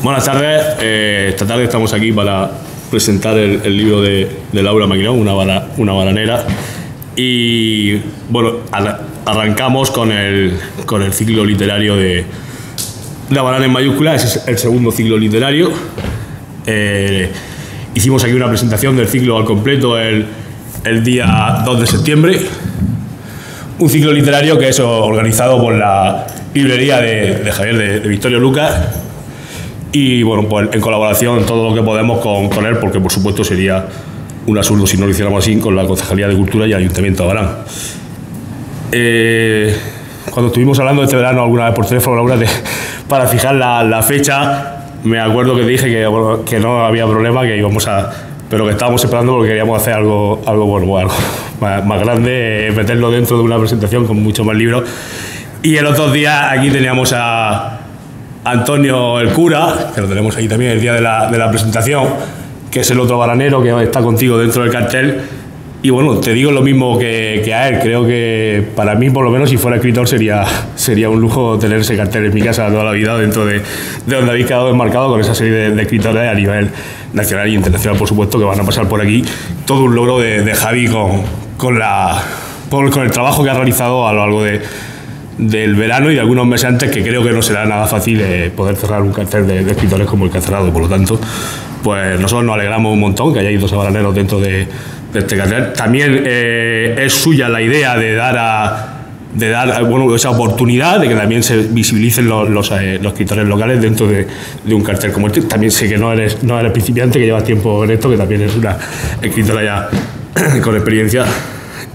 Buenas tardes. Esta tarde estamos aquí para presentar el libro de Laura Maquinón, una bananera. Y bueno, arrancamos con el ciclo literario de La banana en mayúscula. Ese es el segundo ciclo literario. Hicimos aquí una presentación del ciclo al completo el día 2 de septiembre. Un ciclo literario que es organizado por la librería de Javier de Victorio Lucas. Y bueno, pues en colaboración todo lo que podemos con él, porque por supuesto sería un absurdo si no lo hiciéramos así, con la Concejalía de Cultura y el Ayuntamiento de Abarán. Cuando estuvimos hablando este verano alguna vez por teléfono, Laura, para fijar la fecha, me acuerdo que dije que no había problema, que íbamos pero que estábamos esperando porque queríamos hacer algo más grande, meterlo dentro de una presentación con muchos más libros. Y el otro día aquí teníamos a Antonio el cura, que lo tenemos ahí también el día de la presentación, que es el otro bananero que está contigo dentro del cartel. Y bueno, te digo lo mismo que a él. Creo que para mí, por lo menos, si fuera escritor, sería un lujo tener ese cartel en mi casa toda la vida, dentro de donde habéis quedado enmarcado con esa serie de escritores a nivel nacional e internacional, por supuesto, que van a pasar por aquí. Todo un logro de Javi con el trabajo que ha realizado a lo largo del verano y de algunos meses antes, que creo que no será nada fácil poder cerrar un cartel de escritores como el que ha cerrado. Por lo tanto, pues nosotros nos alegramos un montón que hayáis dos bananeros dentro de este cartel. También es suya la idea de dar esa oportunidad de que también se visibilicen los escritores locales dentro de un cartel como este. También sé que no eres principiante, que llevas tiempo en esto, que también eres una escritora ya con experiencia.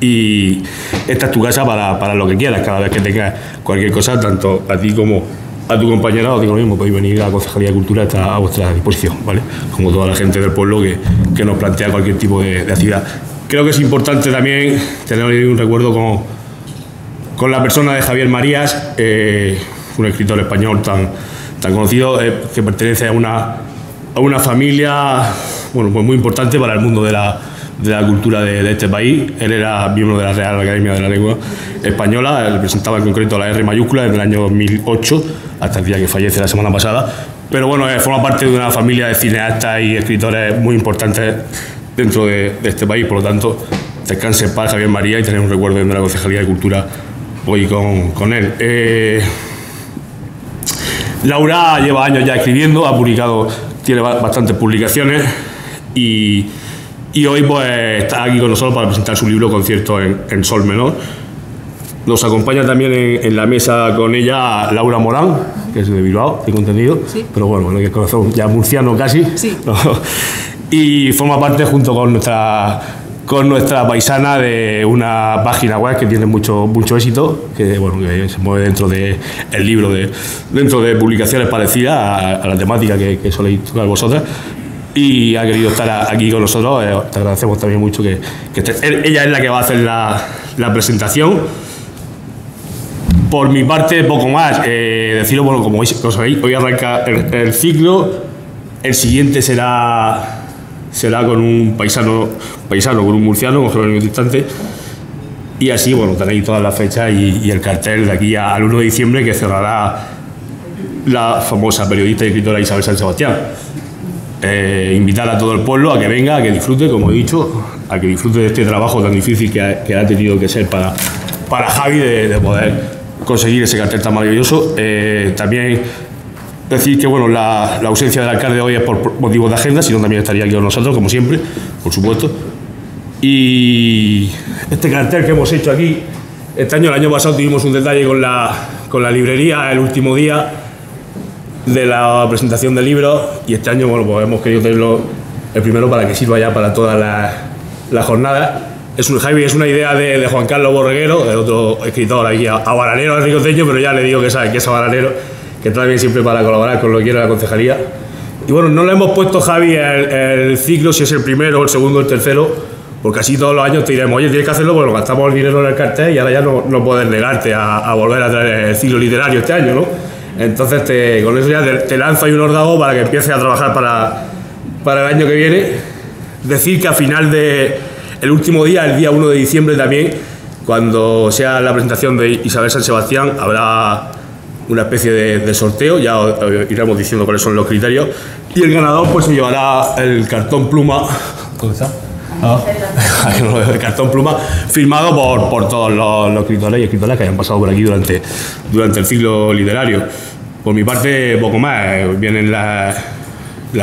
Y esta es tu casa para lo que quieras. Cada vez que tengas cualquier cosa, tanto a ti como a tu compañera, os digo lo mismo, podéis venir a la Concejalía de Cultura, está a vuestra disposición, ¿vale? Como toda la gente del pueblo que nos plantea cualquier tipo de actividad. Creo que es importante también tener un recuerdo con la persona de Javier Marías, un escritor español tan conocido, que pertenece a una familia, bueno, pues muy importante para el mundo de la cultura de este país. Él era miembro de la Real Academia de la Lengua Española, representaba en concreto la R mayúscula desde el año 2008 hasta el día que fallece la semana pasada. Pero bueno, forma parte de una familia de cineastas y escritores muy importantes dentro de este país. Por lo tanto, descanse en paz Javier María y tener un recuerdo de la Concejalía de Cultura hoy con él. Laura lleva años ya escribiendo, tiene bastantes publicaciones y hoy pues está aquí con nosotros para presentar su libro Concierto en Sol menor. Nos acompaña también en la mesa con ella Laura Morán, que es de Bilbao, tengo entendido, sí. Pero bueno, que conocemos ya murciano casi. Sí. ¿No? Y forma parte junto con nuestra paisana de una página web que tiene mucho éxito, que se mueve dentro del libro, dentro de publicaciones parecidas a la temática que soléis tocar vosotras. Y ha querido estar aquí con nosotros. Te agradecemos también mucho que estés. Ella es la que va a hacer la presentación. Por mi parte, poco más. Deciros, bueno, como sabéis, hoy arranca el ciclo. El siguiente será con un paisano, con un murciano, con Jerónimo Distante. Y así, bueno, tenéis todas las fechas y el cartel de aquí al 1 de diciembre, que cerrará la famosa periodista y escritora Isabel San Sebastián. Invitar a todo el pueblo a que venga, a que disfrute, como he dicho, a que disfrute de este trabajo tan difícil que ha tenido que ser para Javi de poder conseguir ese cartel tan maravilloso. También decir que bueno, la ausencia del alcalde hoy es por motivos de agenda, sino también estaría aquí con nosotros, como siempre, por supuesto. Y este cartel que hemos hecho aquí, el año pasado tuvimos un detalle con la librería el último día de la presentación del libro, y este año bueno, pues hemos querido tenerlo el primero para que sirva ya para toda la jornada. Javi es una idea de Juan Carlos Borreguero, el otro escritor aquí, a bananero, es ricoteño, pero ya le digo que sabe que es a bananero, que está bien siempre para colaborar con lo que quiera la concejalía. Y bueno, no le hemos puesto, Javi, el ciclo, si es el primero, el segundo, el tercero, porque así todos los años te diremos, oye, tienes que hacerlo porque gastamos el dinero en el cartel y ahora ya no puedes negarte a volver a traer el ciclo literario este año, ¿no? Entonces con eso ya te lanzo ahí un órdago para que empieces a trabajar para el año que viene. Decir que a final el último día, el día 1 de diciembre también, cuando sea la presentación de Isabel San Sebastián, habrá una especie de sorteo, ya os iremos diciendo cuáles son los criterios, y el ganador pues se llevará el cartón pluma. ¿Dónde está? El cartón pluma firmado por todos los escritores y escritoras que hayan pasado por aquí durante el ciclo literario. Por mi parte, poco más. Vienen las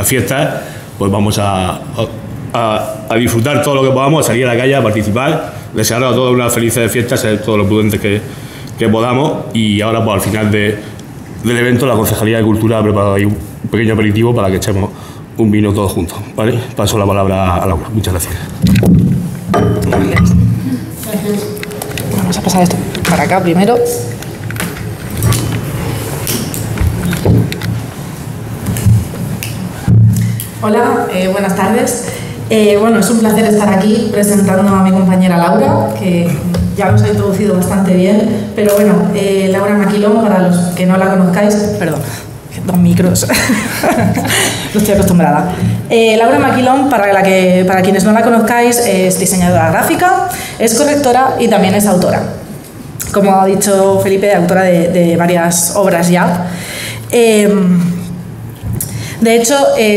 fiestas, pues vamos a disfrutar todo lo que podamos, a salir a la calle, a participar, desear a todos unas felices fiestas, ser todo lo prudentes que podamos. Y ahora, pues al final del evento, la Concejalía de Cultura ha preparado ahí un pequeño aperitivo para que echemos un vino todos juntos, ¿vale? Paso la palabra a Laura. Muchas gracias. Vamos a pasar esto para acá primero. Hola, buenas tardes. Bueno, es un placer estar aquí presentando a mi compañera Laura, que ya nos ha introducido bastante bien, pero bueno, Laura Maquilón, para los que no la conozcáis, perdón, dos micros, no estoy acostumbrada. Laura Maquilón, para quienes no la conozcáis, es diseñadora gráfica, es correctora y también es autora. Como ha dicho Felipe, autora de varias obras ya. De hecho,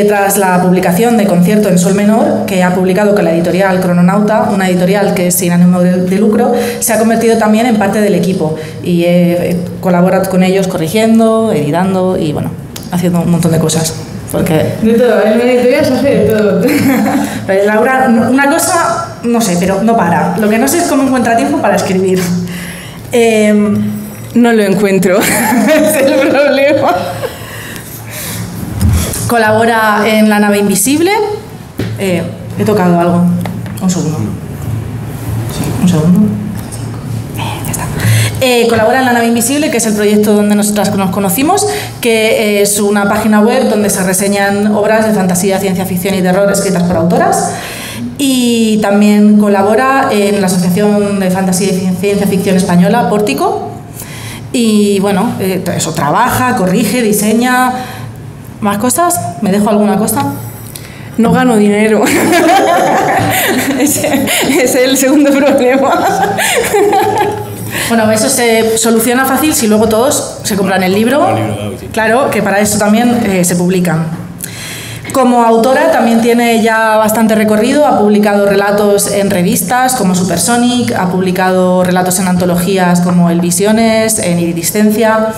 tras la publicación de Concierto en Sol Menor, que ha publicado con la editorial Crononauta, una editorial que es sin ánimo de lucro, se ha convertido también en parte del equipo y colabora con ellos corrigiendo, editando y bueno, haciendo un montón de cosas. Porque de todo, en la editorial se hace de todo. Laura, una cosa, no sé, pero no para. Lo que no sé es cómo encuentra tiempo para escribir. No lo encuentro, es el problema. Colabora en La nave invisible. He tocado algo. Un segundo. Sí, un segundo. Ya está. Colabora en La nave invisible, que es el proyecto donde nosotras nos conocimos, que es una página web donde se reseñan obras de fantasía, ciencia ficción y terror escritas por autoras. Y también colabora en la Asociación de Fantasía y Ciencia Ficción Española, Pórtico. Y bueno, eso, trabaja, corrige, diseña. ¿Más cosas? ¿Me dejo alguna cosa? No gano dinero. Ese es el segundo problema. Bueno, eso se soluciona fácil si luego todos se compran el libro. Claro, que para eso también se publican. Como autora también tiene ya bastante recorrido, ha publicado relatos en revistas como Supersonic, ha publicado relatos en antologías como El Visiones, en Iridiscencia.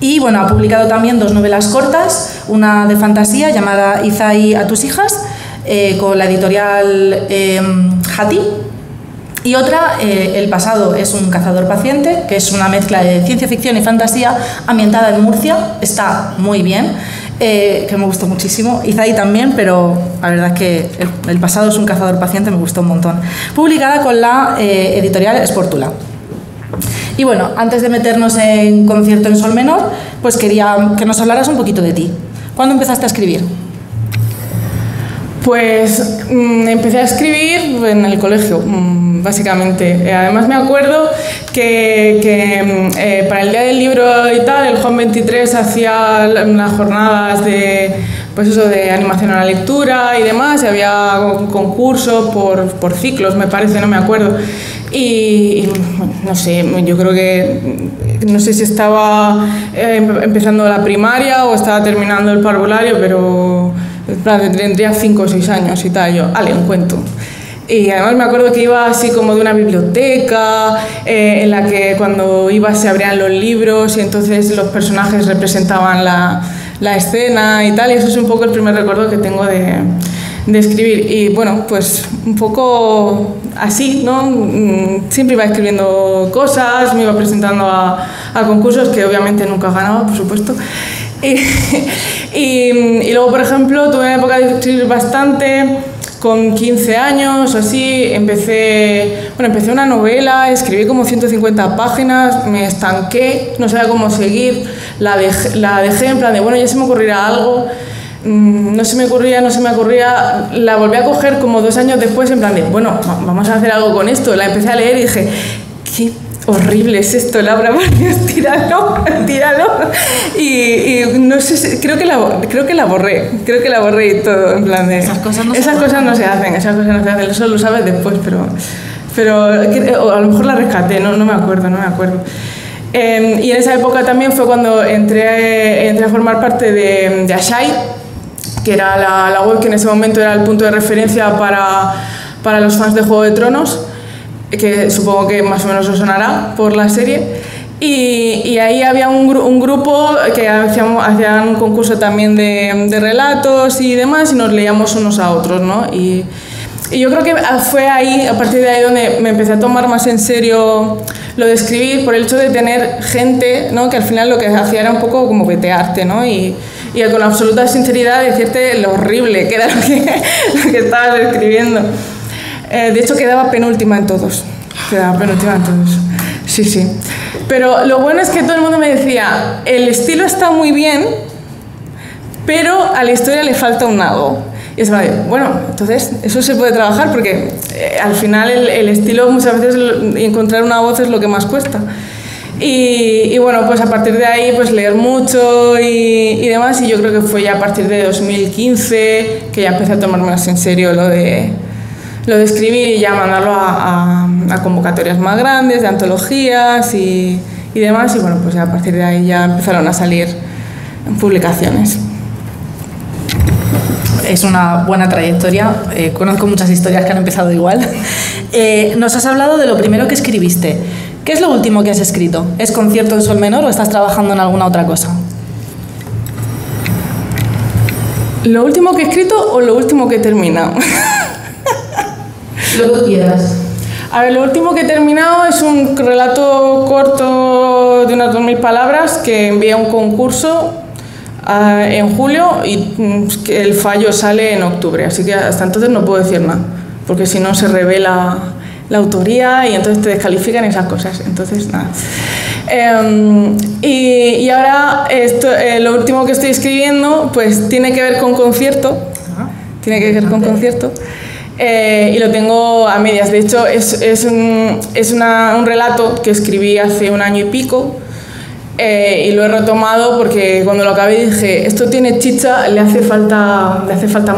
Y bueno, ha publicado también 2 novelas cortas, una de fantasía llamada Izai a tus hijas, con la editorial Hati, y otra, El pasado es un cazador paciente, que es una mezcla de ciencia ficción y fantasía ambientada en Murcia. Está muy bien, que me gustó muchísimo. Izai también, pero la verdad es que El pasado es un cazador paciente me gustó un montón. Publicada con la editorial Sportula. Y bueno, antes de meternos en Concierto en Sol Menor, pues quería que nos hablaras un poquito de ti. ¿Cuándo empezaste a escribir? Pues empecé a escribir en el colegio, básicamente. Además me acuerdo que para el Día del Libro y tal, el Juan 23 hacía unas jornadas de animación a la lectura y demás, y había un concurso por ciclos, me parece, no me acuerdo. Y no sé, yo creo que no sé si estaba empezando la primaria o estaba terminando el parvulario, pero tendría 5 o 6 años y tal. Yo, un cuento. Y además me acuerdo que iba así como de una biblioteca en la que cuando iba se abrían los libros y entonces los personajes representaban la escena y tal, y eso es un poco el primer recuerdo que tengo de escribir. Y bueno, pues un poco así, ¿no? Siempre iba escribiendo cosas, me iba presentando a concursos que obviamente nunca ganaba, por supuesto. Y luego, por ejemplo, tuve una época de escribir bastante. Con 15 años o así empecé una novela, escribí como 150 páginas, me estanqué, no sabía cómo seguir, la dejé en plan de, bueno, ya se me ocurrirá algo, no se me ocurría, la volví a coger como 2 años después en plan de, bueno, vamos a hacer algo con esto, la empecé a leer y dije, ¿qué horrible es esto, Laura? Por Dios, tíralo. Y no sé, creo que la borré y todo, en plan de... Esas cosas no se hacen, eso lo sabes después, pero o a lo mejor la rescaté, no me acuerdo. Y en esa época también fue cuando entré a formar parte de Ashai, que era la web que en ese momento era el punto de referencia para los fans de Juego de Tronos, que supongo que más o menos os sonará por la serie. Y ahí había un grupo que hacían un concurso también de relatos y demás, y nos leíamos unos a otros, ¿no? Y yo creo que fue ahí, a partir de ahí, donde me empecé a tomar más en serio lo de escribir, por el hecho de tener gente, ¿no? Que al final lo que hacía era un poco como vetearte, ¿no? Y con absoluta sinceridad decirte lo horrible que era lo que estabas escribiendo. De hecho, quedaba penúltima en todos. Sí. Pero lo bueno es que todo el mundo me decía, el estilo está muy bien, pero a la historia le falta un algo. Y es bueno, entonces eso se puede trabajar, porque al final el estilo muchas veces encontrar una voz es lo que más cuesta. Y bueno, pues a partir de ahí pues leer mucho y demás, y yo creo que fue ya a partir de 2015 que ya empecé a tomar más en serio lo de escribir y ya mandarlo a convocatorias más grandes, de antologías y demás, y bueno, pues a partir de ahí ya empezaron a salir publicaciones. Es una buena trayectoria, conozco muchas historias que han empezado igual. Nos has hablado de lo primero que escribiste. ¿Qué es lo último que has escrito? ¿Es Concierto en Sol Menor o estás trabajando en alguna otra cosa? ¿Lo último que he escrito o lo último que he terminado? Lo que quieras. A ver, lo último que he terminado es un relato corto de unas 2000 palabras que envié a un concurso en julio y el fallo sale en octubre, así que hasta entonces no puedo decir nada, porque si no se revela la autoría y entonces te descalifican esas cosas, entonces nada. Y ahora lo último que estoy escribiendo pues tiene que ver con concierto, y lo tengo a medias. De hecho es un relato que escribí hace un año y pico, y lo he retomado porque cuando lo acabé dije, esto tiene chicha, le hace falta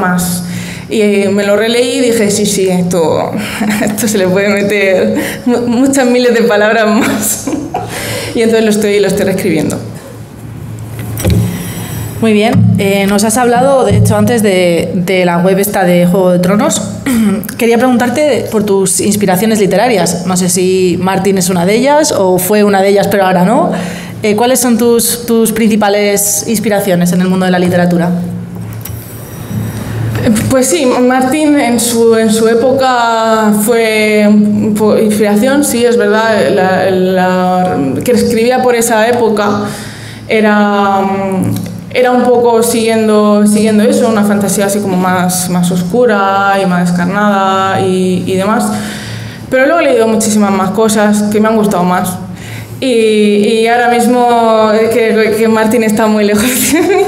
más. Y me lo releí y dije, sí, esto se le puede meter muchas miles de palabras más. Y entonces lo estoy reescribiendo. Muy bien, nos has hablado, de hecho, antes de la web esta de Juego de Tronos. Quería preguntarte por tus inspiraciones literarias. No sé si Martin es una de ellas o fue una de ellas, pero ahora no. ¿Cuáles son tus principales inspiraciones en el mundo de la literatura? Pues sí, Martin en su época fue inspiración, sí, es verdad, que escribía por esa época era un poco siguiendo eso, una fantasía así como más oscura y más descarnada y demás, pero luego he leído muchísimas más cosas que me han gustado más. Y ahora mismo que Martin está muy lejos de mí.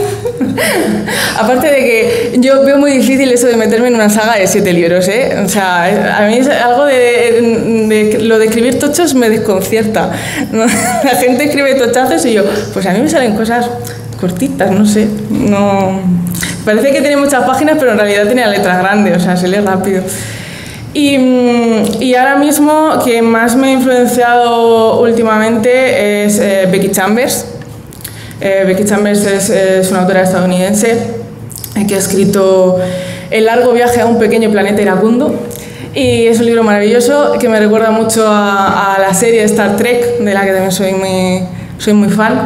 Aparte de que yo veo muy difícil eso de meterme en una saga de 7 libros, ¿eh? O sea, a mí es algo de lo de escribir tochos me desconcierta, ¿no? La gente escribe tochazos y yo, pues a mí me salen cosas cortitas, no sé. No, parece que tiene muchas páginas, pero en realidad tiene letras grandes, o sea, se lee rápido. Y ahora mismo, quien más me ha influenciado últimamente es Becky Chambers. Becky Chambers es una autora estadounidense que ha escrito El largo viaje a un pequeño planeta iracundo, y es un libro maravilloso que me recuerda mucho a la serie de Star Trek, de la que también soy muy fan,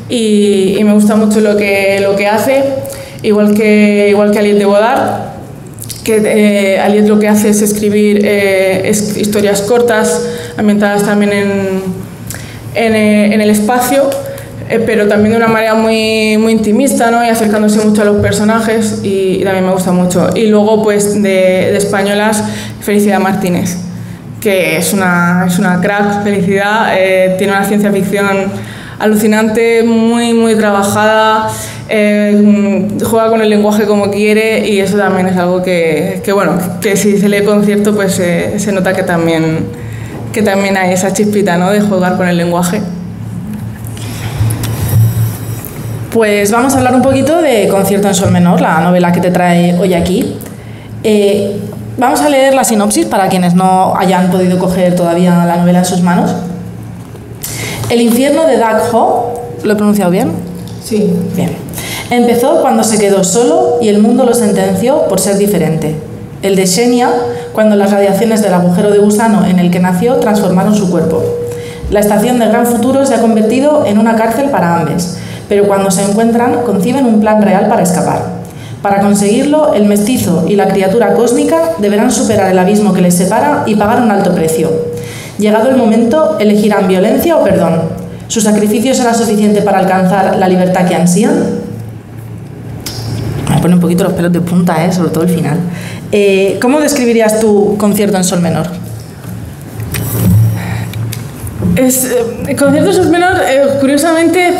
y me gusta mucho lo que hace, igual que Aliette de Bodard, que Aliette lo que hace es escribir historias cortas ambientadas también en el espacio, pero también de una manera muy intimista, ¿no? Y acercándose mucho a los personajes, y también me gusta mucho. Y luego pues de españolas, Felicidad Martínez, que es una crack. Felicidad tiene una ciencia ficción alucinante, muy trabajada, juega con el lenguaje como quiere, y eso también es algo que si se lee Concierto pues se nota que también hay esa chispita, ¿no? De jugar con el lenguaje. Pues vamos a hablar un poquito de Concierto en Sol Menor, la novela que te trae hoy aquí. Vamos a leer la sinopsis para quienes no hayan podido coger todavía la novela en sus manos. El infierno de Dak Ho, ¿lo he pronunciado bien? Sí. Bien. Empezó cuando se quedó solo y el mundo lo sentenció por ser diferente. El de Xenia, cuando las radiaciones del agujero de gusano en el que nació transformaron su cuerpo. La estación del Gran Futuro se ha convertido en una cárcel para ambos, pero cuando se encuentran conciben un plan real para escapar. Para conseguirlo, el mestizo y la criatura cósmica deberán superar el abismo que les separa y pagar un alto precio. Llegado el momento, elegirán violencia o perdón. ¿Su sacrificio será suficiente para alcanzar la libertad que ansían? Me pone un poquito los pelos de punta, sobre todo el final. ¿Cómo describirías tu concierto en sol menor? El concierto en sol menor, curiosamente,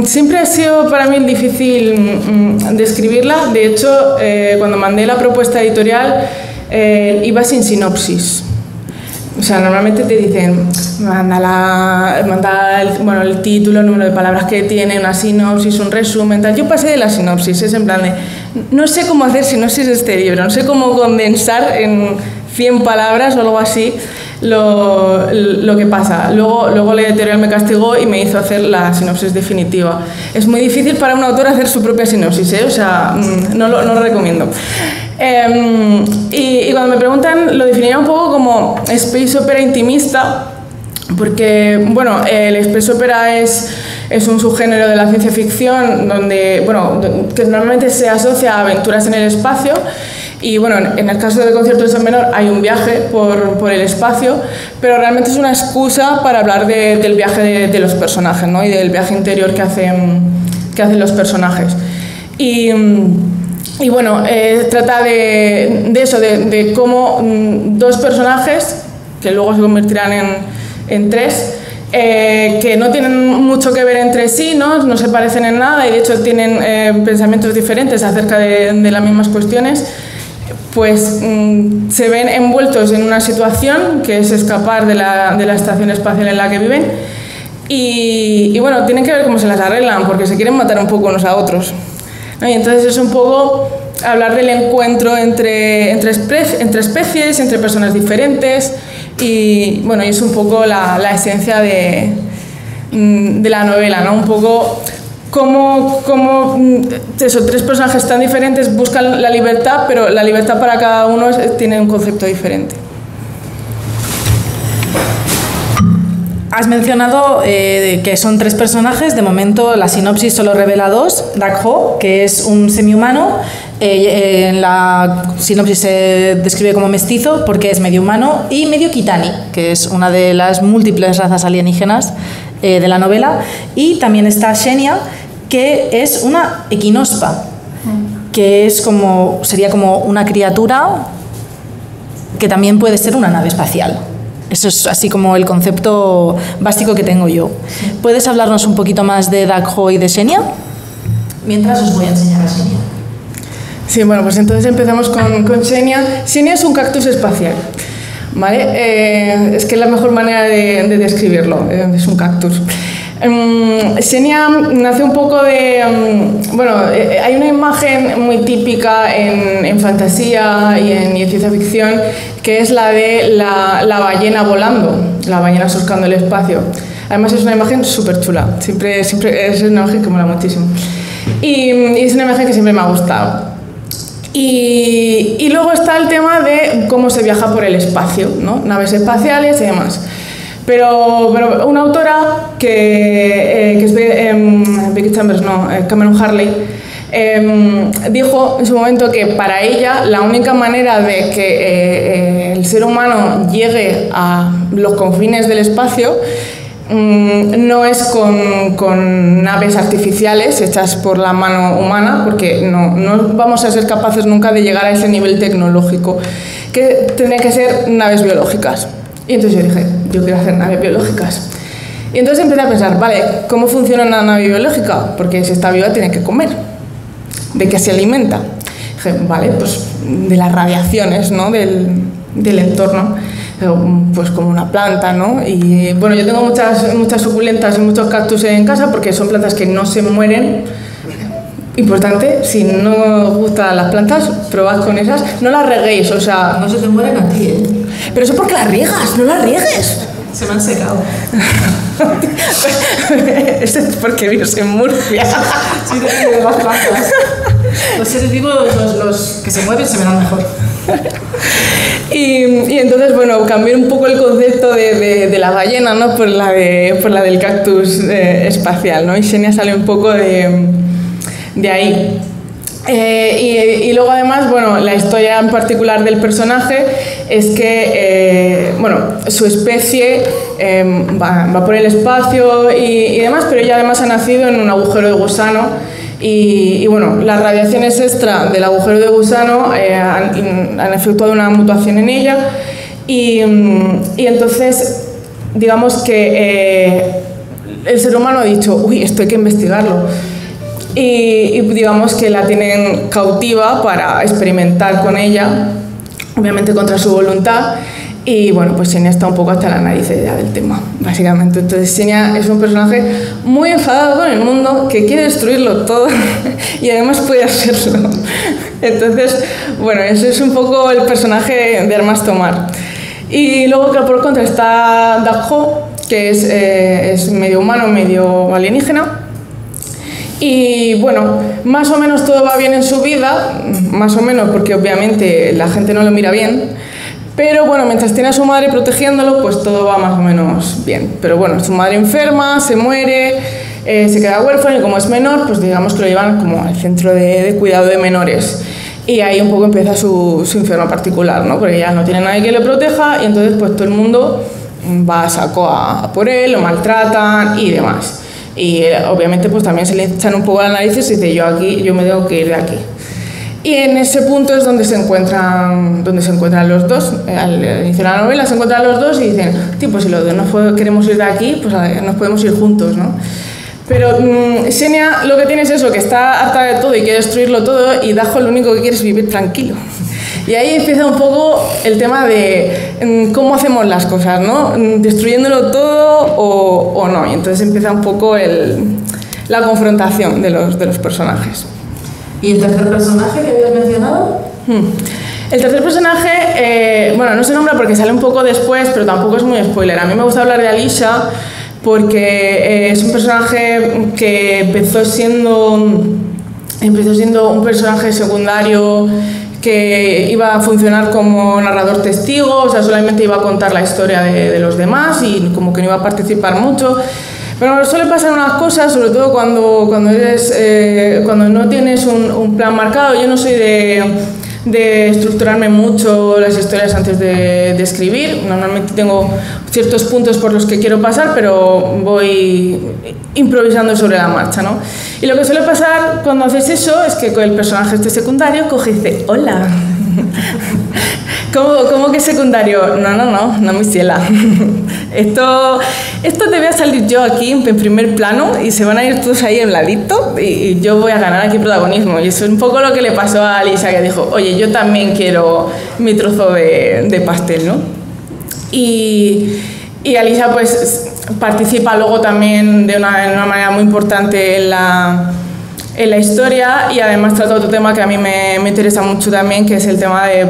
siempre ha sido para mí difícil describirla. De hecho, cuando mandé la propuesta editorial, iba sin sinopsis. O sea, normalmente te dicen, manda el título, el número de palabras que tiene, una sinopsis, un resumen, tal. Yo pasé de la sinopsis, es en plan de, no sé cómo hacer sinopsis de este libro, no sé cómo condensar en 100 palabras o algo así lo que pasa. Luego la editorial me castigó y me hizo hacer la sinopsis definitiva. Es muy difícil para un autor hacer su propia sinopsis, o sea, no lo recomiendo. Y cuando me preguntan, lo definiría un poco como space opera intimista, porque, bueno, el space opera es un subgénero de la ciencia ficción donde, bueno, que normalmente se asocia a aventuras en el espacio. Y bueno, en el caso del concierto de sol menor hay un viaje por el espacio, pero realmente es una excusa para hablar del viaje de los personajes, ¿no? Y del viaje interior que hacen los personajes. Y bueno, trata de eso, de cómo dos personajes, que luego se convertirán en tres, que no tienen mucho que ver entre sí, no se parecen en nada y de hecho tienen pensamientos diferentes acerca de las mismas cuestiones, pues se ven envueltos en una situación que es escapar de la estación espacial en la que viven y bueno, tienen que ver cómo se las arreglan porque se quieren matar un poco unos a otros, ¿no? Y entonces es un poco hablar del encuentro entre especies, entre personas diferentes y bueno, y es un poco la esencia de la novela, ¿no? Un poco cómo eso, tres personajes tan diferentes buscan la libertad, pero la libertad para cada uno tiene un concepto diferente. Has mencionado que son tres personajes. De momento la sinopsis solo revela dos. Dak Ho, que es un semihumano. En la sinopsis se describe como mestizo porque es medio humano, y medio Kitani, que es una de las múltiples razas alienígenas de la novela. Y también está Xenia, que es una equinospa, que sería como una criatura que también puede ser una nave espacial. Eso es así como el concepto básico que tengo yo. ¿Puedes hablarnos un poquito más de Dak Ho y de Xenia? Mientras os voy a enseñar a Xenia. Sí, bueno, pues entonces empezamos con Xenia. Xenia es un cactus espacial, ¿vale? Es que es la mejor manera de describirlo, es un cactus. Xenia nace un poco de... bueno, hay una imagen muy típica en fantasía y en ciencia ficción que es la de la ballena volando, la ballena surcando el espacio. Además es una imagen súper chula, siempre es una imagen que mola muchísimo. Y es una imagen que siempre me ha gustado. Y luego está el tema de cómo se viaja por el espacio, ¿no? Naves espaciales y demás. Pero una autora que es Becky Chambers, Cameron Harley, dijo en su momento que para ella la única manera de que el ser humano llegue a los confines del espacio no es con naves artificiales hechas por la mano humana, porque no vamos a ser capaces nunca de llegar a ese nivel tecnológico, que tendrían que ser naves biológicas. Y entonces yo dije, yo quiero hacer naves biológicas. Y entonces empecé a pensar, vale, ¿cómo funciona una nave biológica? Porque si está viva tiene que comer. ¿De qué se alimenta? Dije, vale, pues de las radiaciones, ¿no? del entorno. Pues como una planta, ¿no? Y bueno, yo tengo muchas suculentas y muchos cactus en casa porque son plantas que no se mueren. Importante, si no os gustan las plantas, probad con esas. No las reguéis, o sea... No se te mueren a ti, ¿eh? Pero eso porque las riegas, no las riegues. Se me han secado. Esto es porque vives en Murcia. Sí, de las plantas. Los seres vivos, los que se mueven, se verán mejor. Y entonces, bueno, cambié un poco el concepto de la ballena, ¿no? por la del cactus espacial, ¿no? Y Xenia sale un poco de ahí. Y luego además, bueno, la historia en particular del personaje es que, bueno, su especie va por el espacio y demás, pero ella además ha nacido en un agujero de gusano y bueno, las radiaciones extra del agujero de gusano han efectuado una mutación en ella y entonces, digamos que el ser humano ha dicho, uy, esto hay que investigarlo. Y digamos que la tienen cautiva para experimentar con ella, obviamente contra su voluntad, y bueno, pues Xenia está un poco hasta la nariz ya del tema, básicamente. Entonces Xenia es un personaje muy enfadado con el mundo, que quiere destruirlo todo y además puede hacerlo. Entonces, bueno, ese es un poco el personaje de armas tomar. Y luego, que por contra, está Dakho, que es medio humano, medio alienígena. Y bueno, más o menos todo va bien en su vida, más o menos porque obviamente la gente no lo mira bien, pero bueno, mientras tiene a su madre protegiéndolo, pues todo va más o menos bien. Pero bueno, su madre enferma, se muere, se queda huérfano y como es menor, pues digamos que lo llevan como al centro de cuidado de menores. Y ahí un poco empieza su infierno particular, ¿no? Porque ya no tiene nadie que le proteja y entonces pues todo el mundo va a saco a por él, lo maltratan y demás. Y obviamente pues también se le echan un poco a las narices y dice, yo me tengo que ir de aquí. Y en ese punto es donde se encuentran los dos. Al inicio de la novela se encuentran los dos y dicen, tío, pues si los dos no queremos ir de aquí, pues nos podemos ir juntos, ¿no? Pero Xenia lo que tiene es eso, que está harta de todo y quiere destruirlo todo, y Dakho lo único que quiere es vivir tranquilo. Y ahí empieza un poco el tema de cómo hacemos las cosas, ¿no? Destruyéndolo todo o no. Y entonces empieza un poco la confrontación de los personajes. ¿Y el tercer personaje que habías mencionado? El tercer personaje, bueno, no se nombra porque sale un poco después, pero tampoco es muy spoiler. A mí me gusta hablar de Alisha porque es un personaje que empezó siendo un personaje secundario que iba a funcionar como narrador testigo, o sea, solamente iba a contar la historia de los demás y como que no iba a participar mucho. Pero suele pasar unas cosas, sobre todo cuando no tienes un plan marcado. Yo no soy de estructurarme mucho las historias antes de escribir. Normalmente tengo ciertos puntos por los que quiero pasar, pero voy improvisando sobre la marcha, ¿no? Y lo que suele pasar cuando haces eso es que el personaje secundario coge y dice, hola. ¿Cómo que secundario? No, mi ciela. Esto te voy a salir yo aquí en primer plano y se van a ir todos ahí en ladito y yo voy a ganar aquí protagonismo. Y eso es un poco lo que le pasó a Alisha, que dijo, oye, yo también quiero mi trozo de pastel, ¿no? Y Alisha pues participa luego también de una manera muy importante en la historia, y además trata otro tema que a mí me interesa mucho también, que es el tema de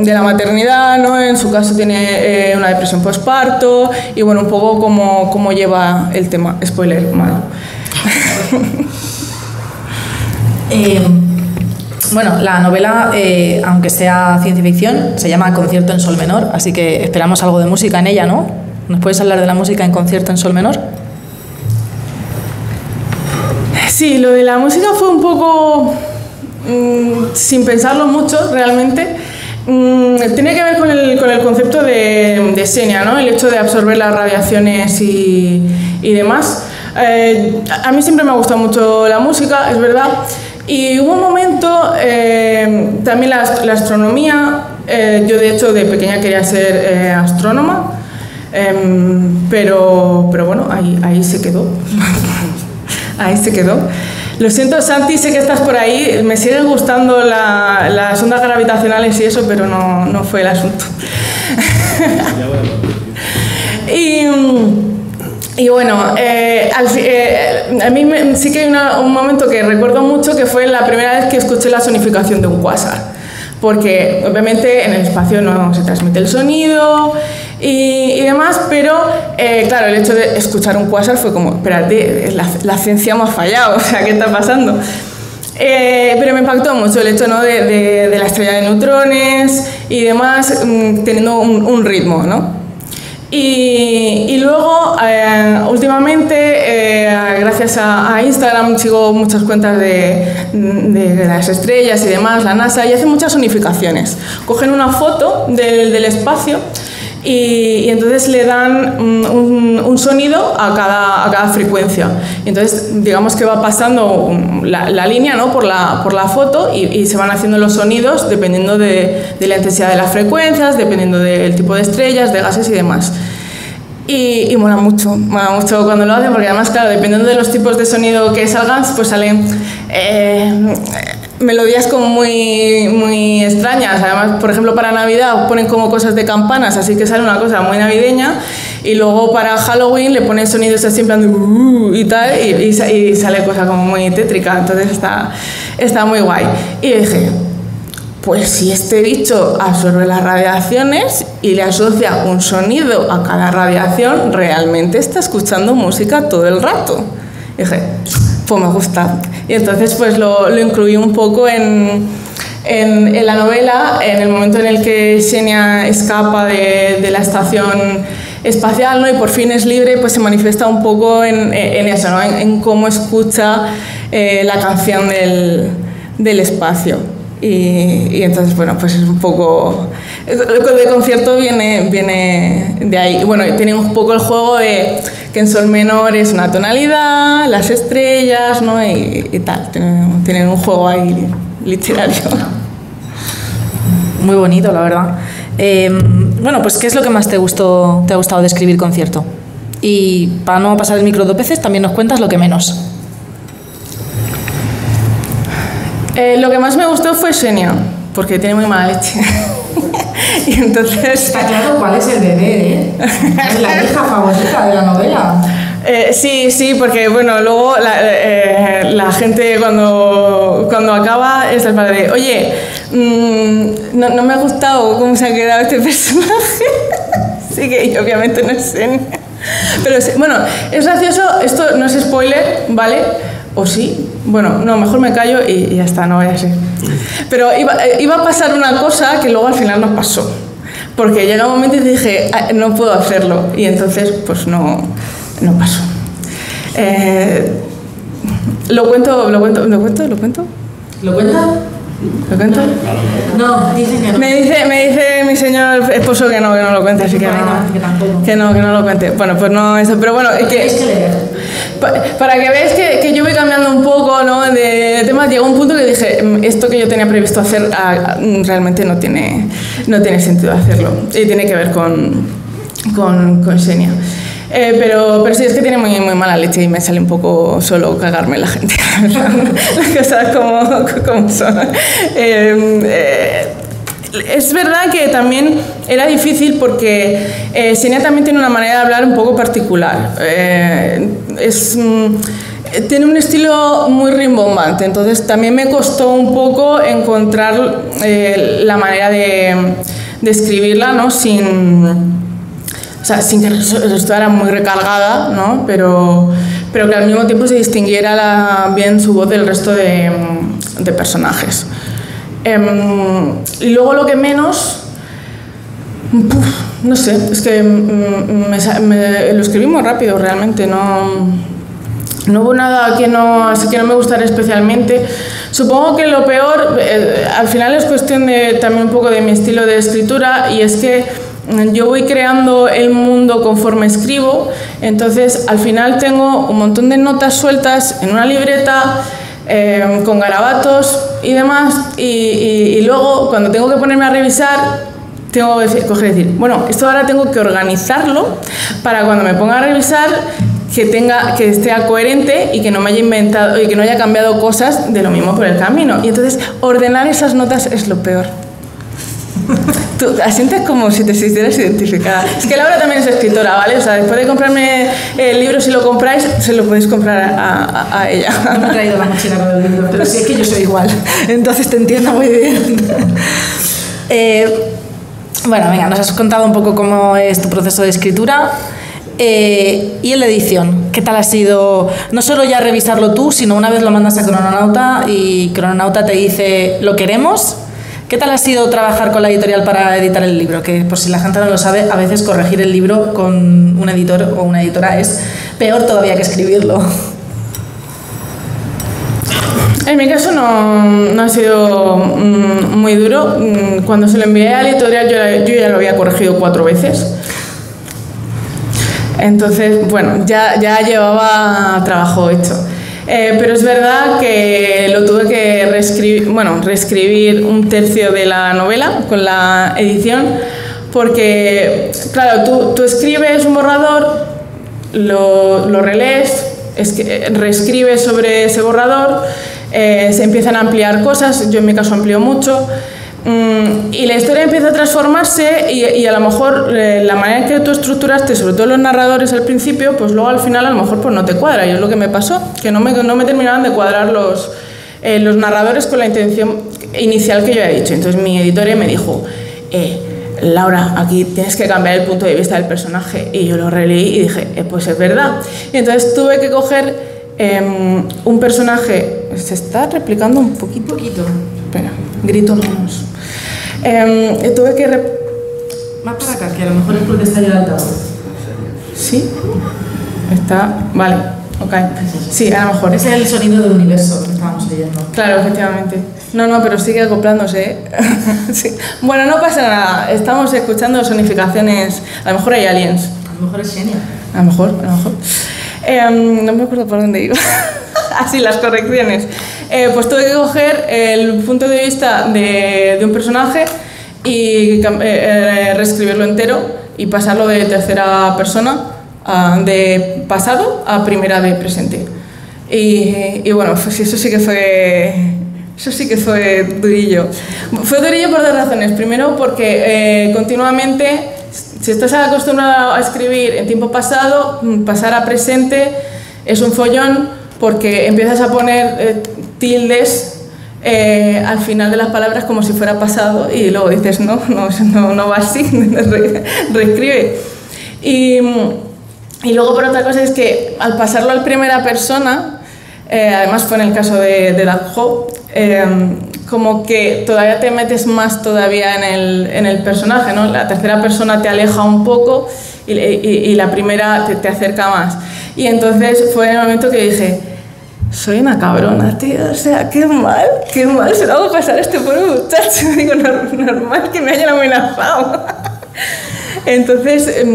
la maternidad, ¿no? En su caso tiene una depresión postparto y bueno, un poco cómo lleva el tema. Spoiler, malo. Bueno, la novela, aunque sea ciencia ficción, se llama Concierto en Sol Menor, así que esperamos algo de música en ella, ¿no? ¿Nos puedes hablar de la música en Concierto en Sol Menor? Sí, lo de la música fue un poco sin pensarlo mucho realmente. Tiene que ver con el concepto de Xenia, ¿no? El hecho de absorber las radiaciones y demás. A mí siempre me ha gustado mucho la música, es verdad. Y hubo un momento, también la astronomía. Yo de hecho de pequeña quería ser astrónoma, pero bueno, ahí se quedó. Ahí se quedó. Lo siento, Santi, sé que estás por ahí. Me siguen gustando las ondas gravitacionales y eso, pero no fue el asunto. Y bueno, a mí sí que hay un momento que recuerdo mucho, que fue la primera vez que escuché la sonificación de un cuásar. Porque obviamente en el espacio no se transmite el sonido y demás, pero claro, el hecho de escuchar un quasar fue como, espérate, la ciencia me ha fallado, o sea, ¿qué está pasando? Pero me impactó mucho el hecho, ¿no?, de la estrella de neutrones y demás, teniendo un ritmo, ¿no? Y luego, últimamente, gracias a Instagram, sigo muchas cuentas de las estrellas y demás, la NASA, y hacen muchas unificaciones. Cogen una foto del espacio y entonces le dan un sonido a cada frecuencia. Y entonces, digamos que va pasando la línea, ¿no?, por la foto y se van haciendo los sonidos dependiendo de la intensidad de las frecuencias, dependiendo del tipo de estrellas, de gases y demás. Y mola mucho cuando lo hacen, porque además, claro, dependiendo de los tipos de sonido que salgan, pues salen melodías como muy extrañas. Además, por ejemplo, para Navidad ponen como cosas de campanas, así que sale una cosa muy navideña, y luego para Halloween le ponen sonidos así en plan de y tal, y sale cosa como muy tétrica, entonces está muy guay. Y dije, pues si este bicho absorbe las radiaciones y le asocia un sonido a cada radiación, realmente está escuchando música todo el rato. Y dije, pues me gusta. Y entonces pues lo incluí un poco en la novela, en el momento en el que Xenia escapa de la estación espacial, ¿no?, y por fin es libre, pues se manifiesta un poco en eso, ¿no?, en cómo escucha la canción del espacio. Y entonces, bueno, pues es un poco... El concierto viene de ahí. Bueno, tiene un poco el juego de que en sol menor es una tonalidad, las estrellas, ¿no?, y tal. Tienen un juego ahí literario. Muy bonito, la verdad. Bueno, pues ¿qué es lo que más te ha gustado de escribir concierto? Y para no pasar el micro dos veces, también nos cuentas lo que menos. Lo que más me gustó fue Xenia, porque tiene muy mala leche. Y entonces... Está claro cuál es el bebé, Es la hija favorita de la novela. Sí, porque bueno, luego la gente cuando acaba es el padre de, oye, no me ha gustado cómo se ha quedado este personaje. Sí, que obviamente no es Xenia. Pero bueno, es gracioso, esto no es spoiler, ¿vale? ¿O sí? Bueno, no, mejor me callo y ya está, no vaya a ser. Pero iba a pasar una cosa que luego al final no pasó. Porque llega un momento y dije, no puedo hacerlo. Y entonces, pues no pasó. ¿Lo cuento? ¿Lo cuenta? No, dice que no. Me dice mi señor esposo que no lo cuente, así que no lo cuente. Bueno, pues no eso, pero bueno, es que para que veáis que yo voy cambiando un poco, ¿no?, de temas, llegó un punto que dije, esto que yo tenía previsto hacer realmente no tiene sentido hacerlo, y tiene que ver con Xenia. Pero sí, es que tiene muy mala leche y me sale un poco solo cagarme la gente. Las cosas como son. Es verdad que también era difícil porque Xenia también tiene una manera de hablar un poco particular. Tiene un estilo muy rimbombante, entonces también me costó un poco encontrar la manera de escribirla, ¿no?, sin que estuviera muy recargada, ¿no?, pero que al mismo tiempo se distinguiera bien su voz del resto de personajes. Y luego lo que menos... no sé, es que lo escribí muy rápido realmente, no hubo nada que no me gustara especialmente. Supongo que lo peor, al final es cuestión también un poco de mi estilo de escritura, y es que yo voy creando el mundo conforme escribo, entonces al final tengo un montón de notas sueltas en una libreta, con garabatos y demás, y luego cuando tengo que ponerme a revisar tengo que coger y decir, bueno, esto ahora tengo que organizarlo para cuando me ponga a revisar que esté coherente y que no me haya inventado y que no haya cambiado cosas de lo mismo por el camino. Y entonces ordenar esas notas es lo peor. Tú asientes como si te sintieras identificada. Es que Laura también es escritora, ¿vale? O sea, después de comprarme el libro, si lo compráis, se lo podéis comprar a ella. No me he traído la mochila con el libro, pero sí es que yo soy igual. Entonces te entiendo muy bien. Bueno, venga, nos has contado un poco cómo es tu proceso de escritura. Y en la edición, ¿qué tal ha sido? No solo ya revisarlo tú, sino una vez lo mandas a Crononauta y Crononauta te dice lo queremos. ¿Qué tal ha sido trabajar con la editorial para editar el libro? Que por si la gente no lo sabe, a veces corregir el libro con un editor o una editora es peor todavía que escribirlo. En mi caso no ha sido muy duro. Cuando se lo envié a la editorial yo ya lo había corregido 4 veces. Entonces, bueno, ya llevaba trabajo hecho. Pero es verdad que lo tuve que reescribir un tercio de la novela con la edición, porque, claro, tú escribes un borrador, lo relees, reescribes sobre ese borrador, se empiezan a ampliar cosas, yo en mi caso amplío mucho, y la historia empieza a transformarse y a lo mejor la manera en que tú estructuraste, sobre todo los narradores al principio, pues luego al final a lo mejor pues no te cuadra, y es lo que me pasó, que no me terminaban de cuadrar los narradores con la intención inicial que yo había dicho. Entonces mi editora me dijo, Laura, aquí tienes que cambiar el punto de vista del personaje, y yo lo releí y dije, pues es verdad. Y entonces tuve que coger un personaje, se está replicando un poquito. Espera, grito menos. Tuve que... Más para acá, que a lo mejor es porque está ya el altavoz. ¿Sí? Está... Vale, ok. Sí, a lo mejor. Ese es el sonido del universo que estábamos leyendo. Claro, efectivamente. No, pero sigue acoplándose, ¿eh? Sí. Bueno, no pasa nada. Estamos escuchando sonificaciones. A lo mejor hay aliens. A lo mejor es genial. A lo mejor. No me acuerdo por dónde iba. Así, las correcciones. Pues tuve que coger el punto de vista de un personaje y reescribirlo entero y pasarlo de tercera persona, de pasado a primera de presente. Y bueno, pues eso sí que fue durillo. Fue durillo por 2 razones. Primero, porque continuamente, si estás acostumbrado a escribir en tiempo pasado, pasar a presente es un follón, porque empiezas a poner tildes al final de las palabras como si fuera pasado, y luego dices, no va así, reescribe. Y luego, por otra cosa, es que al pasarlo a primera persona, además fue en el caso de Dark Hope, como que todavía te metes más todavía en el personaje, ¿no? La tercera persona te aleja un poco y la primera te acerca más. Y entonces fue en el momento que dije, soy una cabrona, tío, o sea, qué mal se lo hago pasar a este pobre muchacho. Digo, normal que me hayan amenazado. Entonces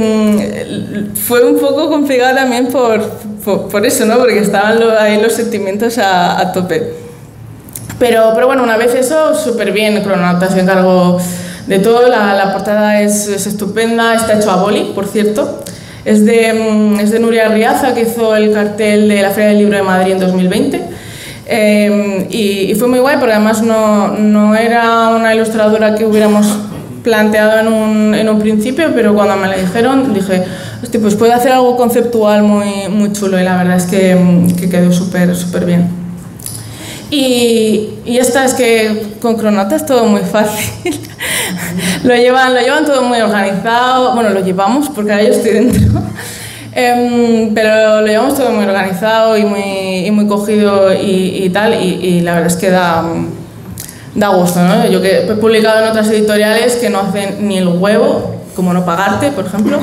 fue un poco complicado también por eso, ¿no? Porque estaban ahí los sentimientos a tope. Pero bueno, una vez eso, súper bien. Crononauta se encargó de todo. La portada es estupenda, está hecho a boli, por cierto. Es de Nuria Riaza, que hizo el cartel de la Feria del Libro de Madrid en 2020. Y fue muy guay, porque además no era una ilustradora que hubiéramos planteado en un principio, pero cuando me la dijeron dije, hostia, pues puede hacer algo conceptual muy chulo, y la verdad es que quedó súper bien. Y esta es que con Crononauta es todo muy fácil. Lo llevan todo muy organizado. Bueno, lo llevamos porque ahora yo estoy dentro. Pero lo llevamos todo muy organizado y muy cogido y tal. Y la verdad es que da gusto, ¿no? Yo que he publicado en otras editoriales que no hacen ni el huevo, como no pagarte, por ejemplo.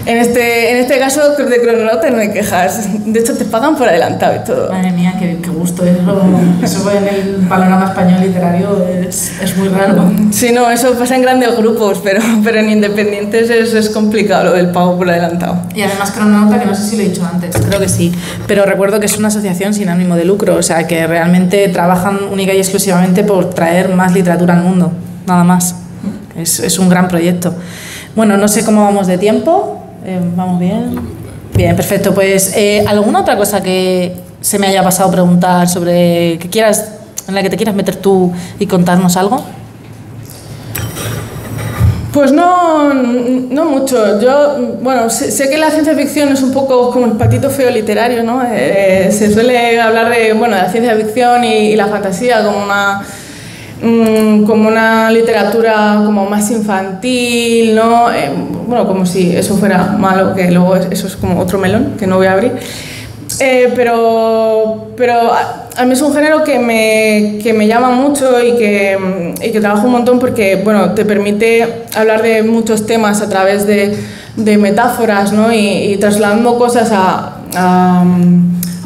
En este caso de Crononauta no hay quejas. De hecho, te pagan por adelantado y todo. Madre mía, qué gusto. Eso en el panorama español literario es muy raro. Sí, no, eso pasa en grandes grupos, pero en independientes es complicado lo del pago por adelantado. Y además Crononauta, que no sé si lo he dicho antes, creo que sí, pero recuerdo que es una asociación sin ánimo de lucro, o sea, que realmente trabajan única y exclusivamente por traer más literatura al mundo, nada más. Es un gran proyecto. Bueno, no sé cómo vamos de tiempo. ¿Vamos bien? Bien, perfecto. Pues, ¿alguna otra cosa que se me haya pasado preguntar sobre en la que te quieras meter tú y contarnos algo? Pues no mucho. Yo, bueno, sé que la ciencia ficción es un poco como el patito feo literario, ¿no? Se suele hablar de la ciencia ficción y la fantasía como como una literatura como más infantil, ¿no? Bueno, como si eso fuera malo, que luego eso es como otro melón que no voy a abrir. Pero a mí es un género que me llama mucho y que trabajo un montón porque, bueno, te permite hablar de muchos temas a través de metáforas, ¿no? Y trasladando cosas a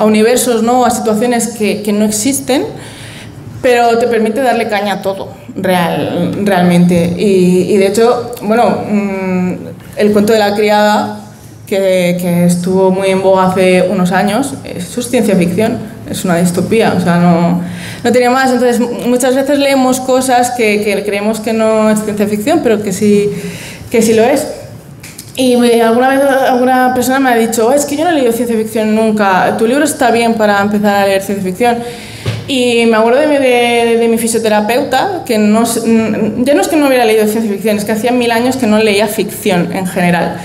universos, ¿no? A situaciones que no existen, pero te permite darle caña a todo, realmente. Y de hecho, bueno, el cuento de la criada, que estuvo muy en boga hace unos años, eso es ciencia ficción, es una distopía, o sea, no tiene más. Entonces, muchas veces leemos cosas que creemos que no es ciencia ficción, pero que sí lo es. Y alguna vez alguna persona me ha dicho, es que yo no he leído ciencia ficción nunca, tu libro está bien para empezar a leer ciencia ficción. Y me acuerdo de mi fisioterapeuta, que ya no es que no hubiera leído ciencia ficción, es que hacía 1000 años que no leía ficción en general.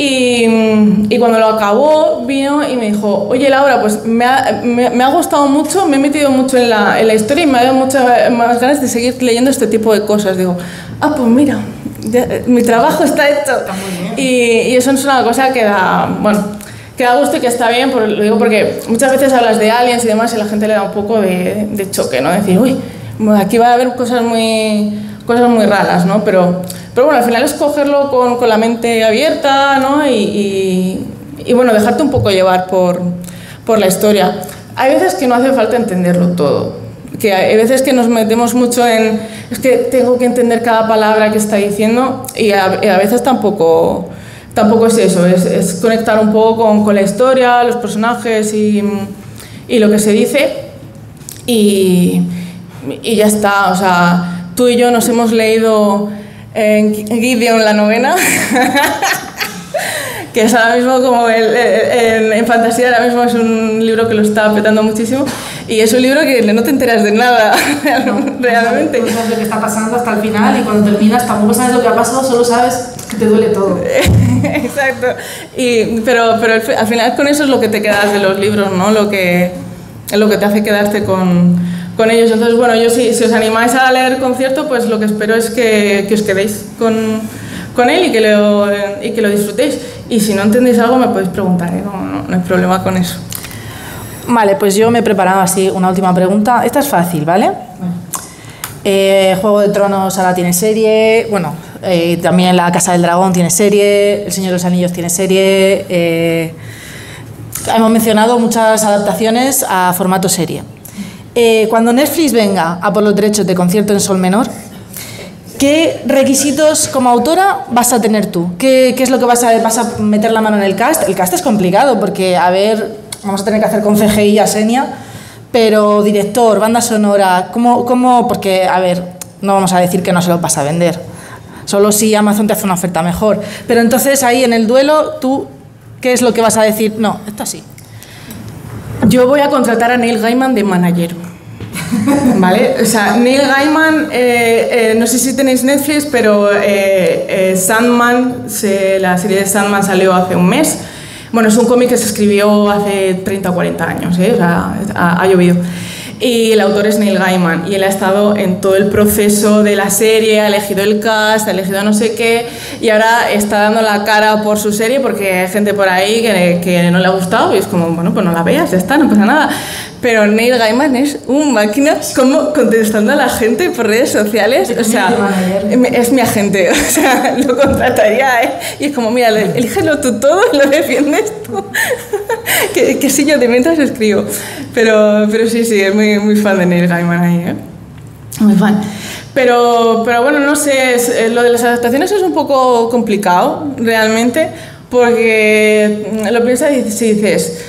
Y cuando lo acabó, vino y me dijo, oye Laura, pues me ha gustado mucho, me he metido mucho en la historia y me ha dado muchas más ganas de seguir leyendo este tipo de cosas. Digo, pues mira, mi trabajo está hecho. Está muy bien. Y eso es una cosa que da gusto y que está bien, lo digo porque muchas veces hablas de aliens y demás y a la gente le da un poco de choque, ¿no? Decir, uy, aquí va a haber cosas muy raras, ¿no? Pero bueno, al final es cogerlo con la mente abierta, ¿no? Y bueno, dejarte un poco llevar por la historia. Hay veces que no hace falta entenderlo todo, que hay veces que nos metemos mucho en, es que tengo que entender cada palabra que está diciendo y a veces tampoco es eso, es conectar un poco con la historia, los personajes y lo que se dice y ya está. O sea, tú y yo nos hemos leído Gideon la novena, que es ahora mismo como en fantasía, ahora mismo es un libro que lo está petando muchísimo y es un libro que no te enteras de nada realmente. No sabes lo que está pasando hasta el final y cuando terminas tampoco sabes lo que ha pasado, solo sabes que te duele todo. Exacto. Pero al final con eso es lo que te quedas de los libros, ¿no? Lo que te hace quedarte con ellos. Entonces, bueno, yo si os animáis a leer el concierto, pues lo que espero es que os quedéis con él y que lo disfrutéis. Y si no entendéis algo me podéis preguntar, ¿eh? No hay problema con eso. Vale, pues yo me he preparado así una última pregunta. Esta es fácil, ¿vale? Juego de Tronos ahora tiene serie, bueno, también La Casa del Dragón tiene serie, El Señor de los Anillos tiene serie, hemos mencionado muchas adaptaciones a formato serie. Cuando Netflix venga a por los derechos de concierto en sol menor, ¿qué requisitos como autora vas a tener tú? ¿Qué es lo que vas a meter la mano en el cast? El cast es complicado porque, a ver, vamos a tener que hacer con CGI a Senia, pero director, banda sonora, ¿cómo? Porque, a ver, no vamos a decir que no se lo vas a vender, solo si Amazon te hace una oferta mejor. Pero entonces ahí en el duelo, ¿tú qué es lo que vas a decir? No, esto sí. Yo voy a contratar a Neil Gaiman de manager. ¿Vale? O sea, Neil Gaiman, no sé si tenéis Netflix, pero Sandman, la serie de Sandman salió hace un mes. Bueno, es un cómic que se escribió hace 30 o 40 años, ¿eh? O sea, ha llovido. Y el autor es Neil Gaiman y él ha estado en todo el proceso de la serie, ha elegido el cast, ha elegido no sé qué y ahora está dando la cara por su serie porque hay gente por ahí que no le ha gustado y es como, bueno, pues no la veas, ya está, no pasa nada. Pero Neil Gaiman es un máquina como contestando a la gente por redes sociales, o sea, es mi agente, o sea, lo contrataría, ¿eh? Y es como, mira, elígelo tú todo y lo defiendes tú. que sí, yo de mientras escribo. Pero sí, es muy fan de Neil Gaiman ahí, ¿eh? Muy fan. Pero bueno, no sé, lo de las adaptaciones es un poco complicado, realmente, porque lo piensas y dices...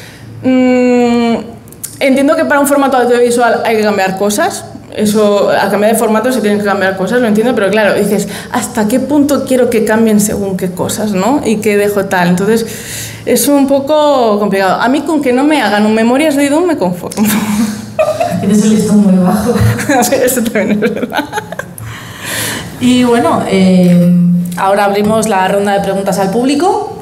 entiendo que para un formato audiovisual hay que cambiar cosas, eso, al cambiar de formato se tienen que cambiar cosas, lo entiendo, pero claro, dices, ¿hasta qué punto quiero que cambien según qué cosas, ¿no? Y qué dejo tal, entonces es un poco complicado. A mí con que no me hagan un Memorias de Idún me conformo. Tienes el listón muy bajo. Eso también es verdad. Y bueno, ahora abrimos la ronda de preguntas al público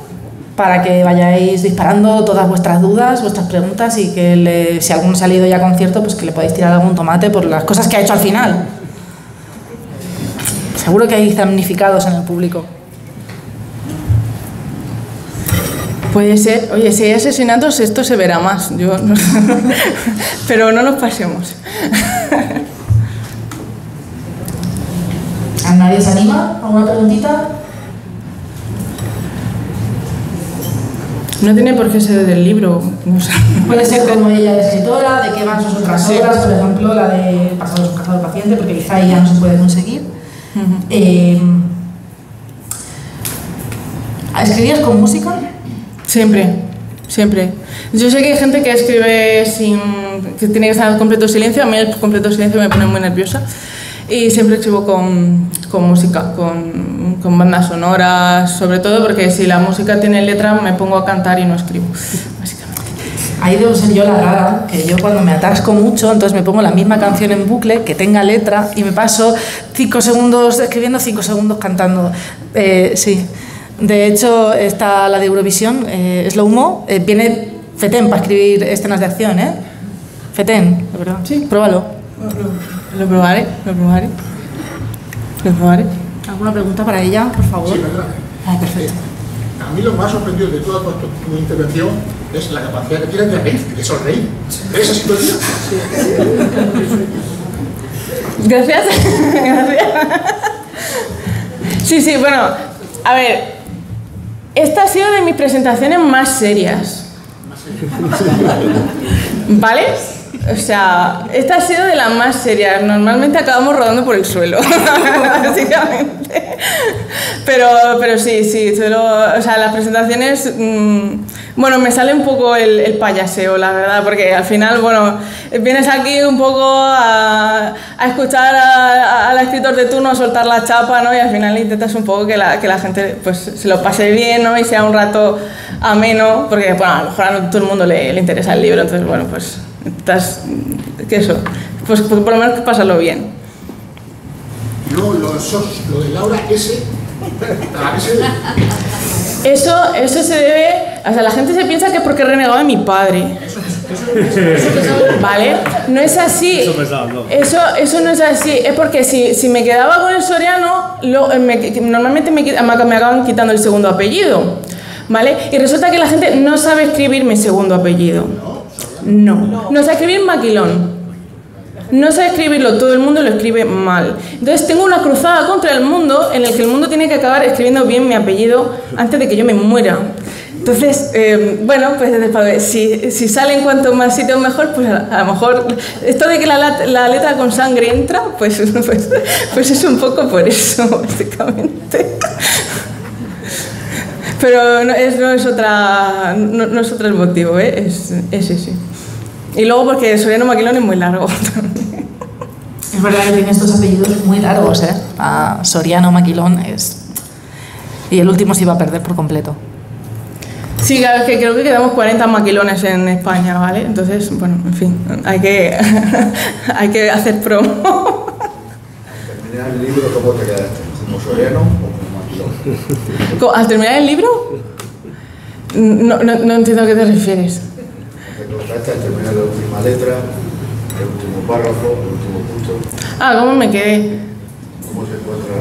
para que vayáis disparando todas vuestras dudas, vuestras preguntas y que si alguno se ha ido ya a concierto, pues que le podáis tirar algún tomate por las cosas que ha hecho al final. Seguro que hay damnificados en el público. Puede ser. Oye, si hay asesinatos, esto se verá más. Yo no... Pero no nos pasemos. ¿A nadie se anima? ¿Alguna preguntita? No tiene por qué ser del libro. No sé. Puede ser como ella de escritora, de qué van sus otras obras, por ejemplo, la de Pasados un cazador paciente, porque quizá ahí ya no se puede conseguir. ¿Escribías con música? Siempre, siempre. Yo sé que hay gente que escribe que tiene que estar en completo silencio. A mí el completo silencio me pone muy nerviosa. Y siempre escribo con música, con bandas sonoras, sobre todo porque si la música tiene letra me pongo a cantar y no escribo, básicamente. Ahí debo ser yo la rara, que yo cuando me atasco mucho, entonces me pongo la misma canción en bucle, que tenga letra, y me paso 5 segundos escribiendo, 5 segundos cantando. Sí. De hecho, está la de Eurovisión, Slow Mo, viene Feten para escribir escenas de acción, ¿eh? Feten, de verdad. Sí. Pruébalo. Lo probaré. ¿Alguna pregunta para ella, por favor? Sí, verdad. Perfecto. A mí lo más sorprendido de toda tu intervención es la capacidad que tienes de reír, de sonreír. ¿Eres así todo el día? Gracias. Sí, bueno, a ver, esta ha sido de mis presentaciones más serias. ¿Vale? O sea, esta ha sido de las más serias. Normalmente acabamos rodando por el suelo, básicamente. Pero sí, o sea, las presentaciones, bueno, me sale un poco el payaseo, la verdad, porque al final, bueno, vienes aquí un poco a escuchar al escritor de turno soltar la chapa, ¿no? Y al final intentas un poco que la gente pues se lo pase bien, ¿no? Y sea un rato ameno, porque, bueno, a lo mejor a no todo el mundo le interesa el libro, entonces, bueno, pues pues por lo menos pasarlo bien. Y luego lo de Laura S. Eso se debe, o sea, la gente se piensa que es porque he renegado de mi padre. ¿Vale? No es así. Eso no es así. Es porque si me quedaba con el Soriano, normalmente me acaban quitando el segundo apellido. ¿Vale? Y resulta que la gente no sabe escribir mi segundo apellido. No sabe escribir maquilón. No sabe escribirlo, todo el mundo lo escribe mal. Entonces tengo una cruzada contra el mundo en el que el mundo tiene que acabar escribiendo bien mi apellido antes de que yo me muera. Entonces, bueno, pues si salen cuanto más sitios mejor, pues a lo mejor esto de que la letra con sangre entra, pues es un poco por eso, básicamente. Pero no es otro el motivo, ¿eh? Es ese. Y luego porque Soriano Maquilón es muy largo. Es verdad que tiene estos apellidos muy largos, ¿eh? Soriano Maquilón es... Y el último se iba a perder por completo. Sí, claro, es que creo que quedamos 40 maquilones en España, ¿vale? Entonces, bueno, en fin, hay que hacer promo. Al terminar el libro, ¿cómo te quedaste? ¿Como Soriano o como Maquilón? ¿Al terminar el libro? No entiendo a qué te refieres. Al terminar la última letra, el último párrafo, el último punto. ¿Cómo me quedé? ¿Cómo se encuentra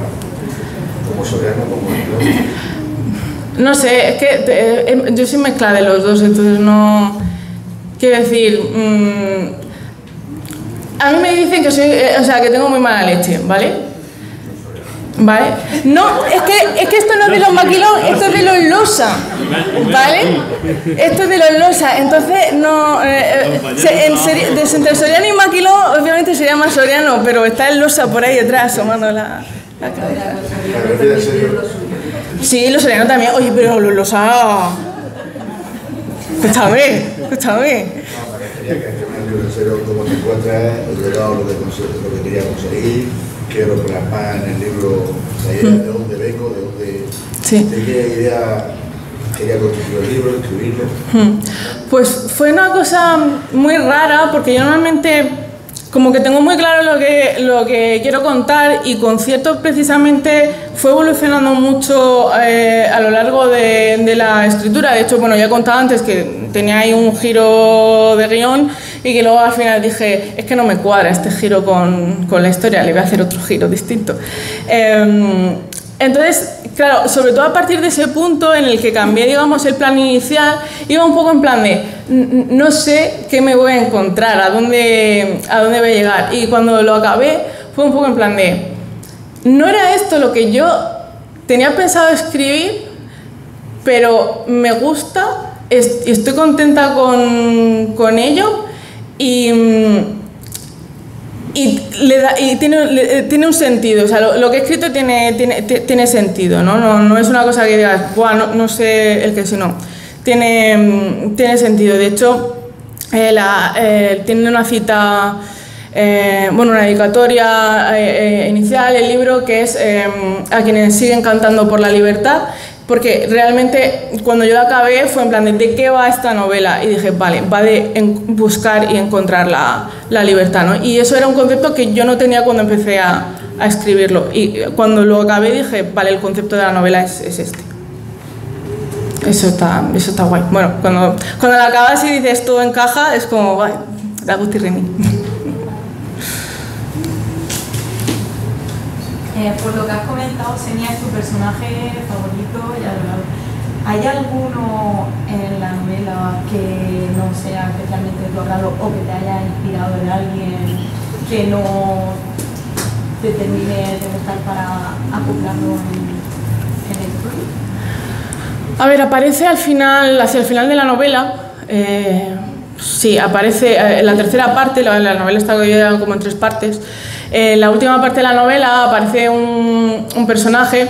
como Soriano o como Maquilón? No sé, es que yo soy mezcla de los dos, entonces no... Quiero decir, a mí me dicen que soy, que tengo muy mala leche, ¿vale? ¿Vale? No, es que esto no es de los maquilón, esto es de los losa, ¿vale? Esto es de los losa, entonces no... entre Soriano y maquilón, obviamente sería más Soriano, pero está el losa por ahí detrás asomando la cabeza. Sí, los Soriano también. Oye, pero los losa... Escúchame. Quería que en el libro cero, cómo te encuentras, el legado, lo que quería conseguir, quiero plasmar en el libro la idea de dónde vengo, de qué idea quería construir el libro, escribirlo. Pues fue una cosa muy rara, porque yo normalmente como que tengo muy claro lo que quiero contar, y Concierto precisamente fue evolucionando mucho a lo largo de la escritura. De hecho, bueno, ya he contado antes que tenía ahí un giro de guión y que luego al final dije, es que no me cuadra este giro con la historia, le voy a hacer otro giro distinto. Entonces, claro, sobre todo a partir de ese punto en el que cambié, digamos, el plan inicial, iba un poco en plan de no sé qué me voy a encontrar, a dónde voy a llegar. Y cuando lo acabé fue un poco en plan de no era esto lo que yo tenía pensado escribir, pero me gusta, estoy contenta con ello y tiene un sentido, o sea, lo que he escrito tiene sentido, ¿no? No es una cosa que digas, buah, no sé el que, sino tiene sentido. De hecho, tiene una cita, bueno, una dedicatoria inicial, el libro, que es a quienes siguen cantando por la libertad, porque realmente cuando yo la acabé fue en plan ¿de qué va esta novela? Y dije, vale, va de buscar y encontrar la libertad, ¿no? Y eso era un concepto que yo no tenía cuando empecé a escribirlo, y cuando lo acabé dije, vale, el concepto de la novela es este. Eso está guay. Bueno, cuando la acabas y dices todo encaja, es como, vale, da gusto y remi. Por lo que has comentado, Xenia es tu personaje favorito. ¿Hay alguno en la novela que no sea especialmente de tu agrado o que te haya inspirado de alguien que no te termine de gustar para acoplarlo en el tuyo? A ver, aparece al final, hacia el final de la novela, sí, aparece la tercera parte, la novela está dividida como en 3 partes. En la última parte de la novela aparece un personaje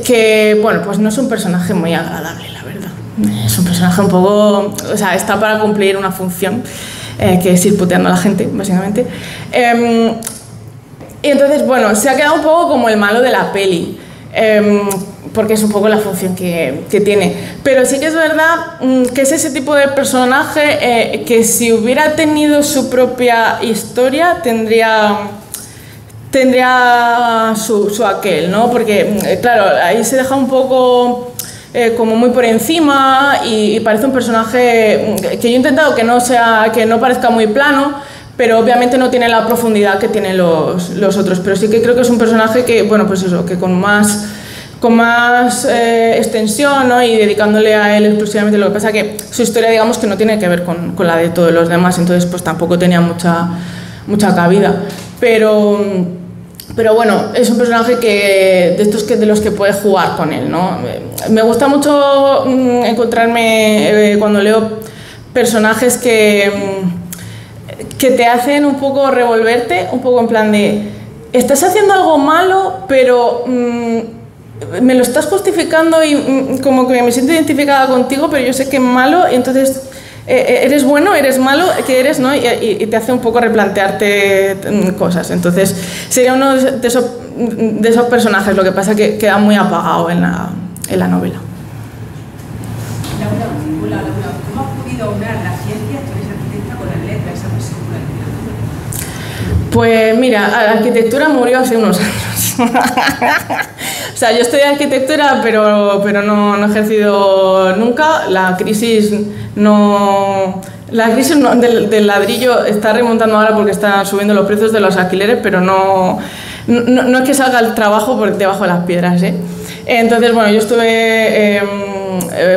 que, bueno, pues no es un personaje muy agradable, la verdad. Es un personaje un poco, o sea, está para cumplir una función, que es ir puteando a la gente, básicamente. Y entonces, bueno, se ha quedado un poco como el malo de la peli, porque es un poco la función que tiene. Pero sí que es verdad que es ese tipo de personaje que si hubiera tenido su propia historia tendría su aquel, ¿no? Porque, claro, ahí se deja un poco como muy por encima y parece un personaje que yo he intentado que no parezca muy plano, pero obviamente no tiene la profundidad que tienen los otros. Pero sí que creo que es un personaje que, bueno, pues eso, que con más extensión, ¿no? Y dedicándole a él exclusivamente. Lo que pasa que su historia, digamos, que no tiene que ver con la de todos los demás, entonces pues tampoco tenía mucha cabida. Pero bueno, es un personaje de los que puedes jugar con él, ¿no? Me gusta mucho encontrarme cuando leo personajes que te hacen un poco revolverte, un poco en plan de estás haciendo algo malo, pero me lo estás justificando y como que me siento identificada contigo, pero yo sé que es malo, y entonces eres bueno, eres malo, ¿qué eres, no? Y te hace un poco replantearte cosas. Entonces sería uno de esos personajes. Lo que pasa es que queda muy apagado en la novela. Laura, ¿cómo has podido unir la ciencia, tú eres arquitecta, con las letras, esa persona? Pues mira, la arquitectura murió hace unos años. O sea, yo estudié arquitectura, pero no he ejercido nunca. La crisis del ladrillo está remontando ahora porque están subiendo los precios de los alquileres, pero no es que salga el trabajo por debajo de las piedras, ¿eh? Entonces, bueno, yo estuve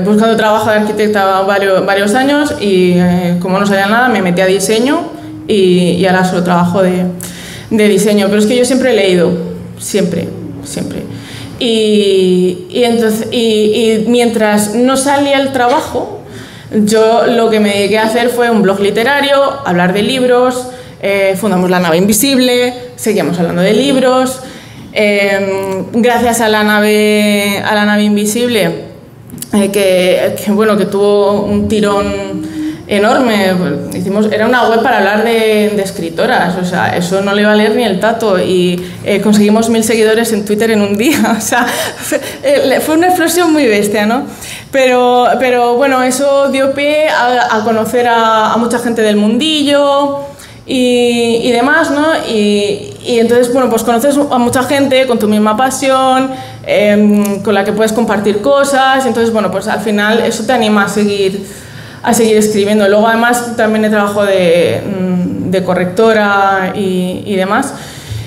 buscando trabajo de arquitecta varios años y como no sabía nada, me metí a diseño y ahora solo trabajo de diseño. Pero es que yo siempre he leído, siempre. Y mientras no salía el trabajo, yo lo que me dediqué a hacer fue un blog literario, hablar de libros, fundamos La Nave Invisible, seguíamos hablando de libros. Gracias a la nave Invisible, que tuvo un tirón enorme. Era una web para hablar de escritoras, o sea, eso no le iba a leer ni el tato, y conseguimos 1000 seguidores en Twitter en un día, o sea, fue una explosión muy bestia, ¿no? Pero bueno, eso dio pie a conocer a mucha gente del mundillo y demás, ¿no? Y entonces, bueno, pues conoces a mucha gente con tu misma pasión, con la que puedes compartir cosas, entonces, bueno, pues al final eso te anima a seguir escribiendo. Luego, además, también he trabajado de correctora y demás.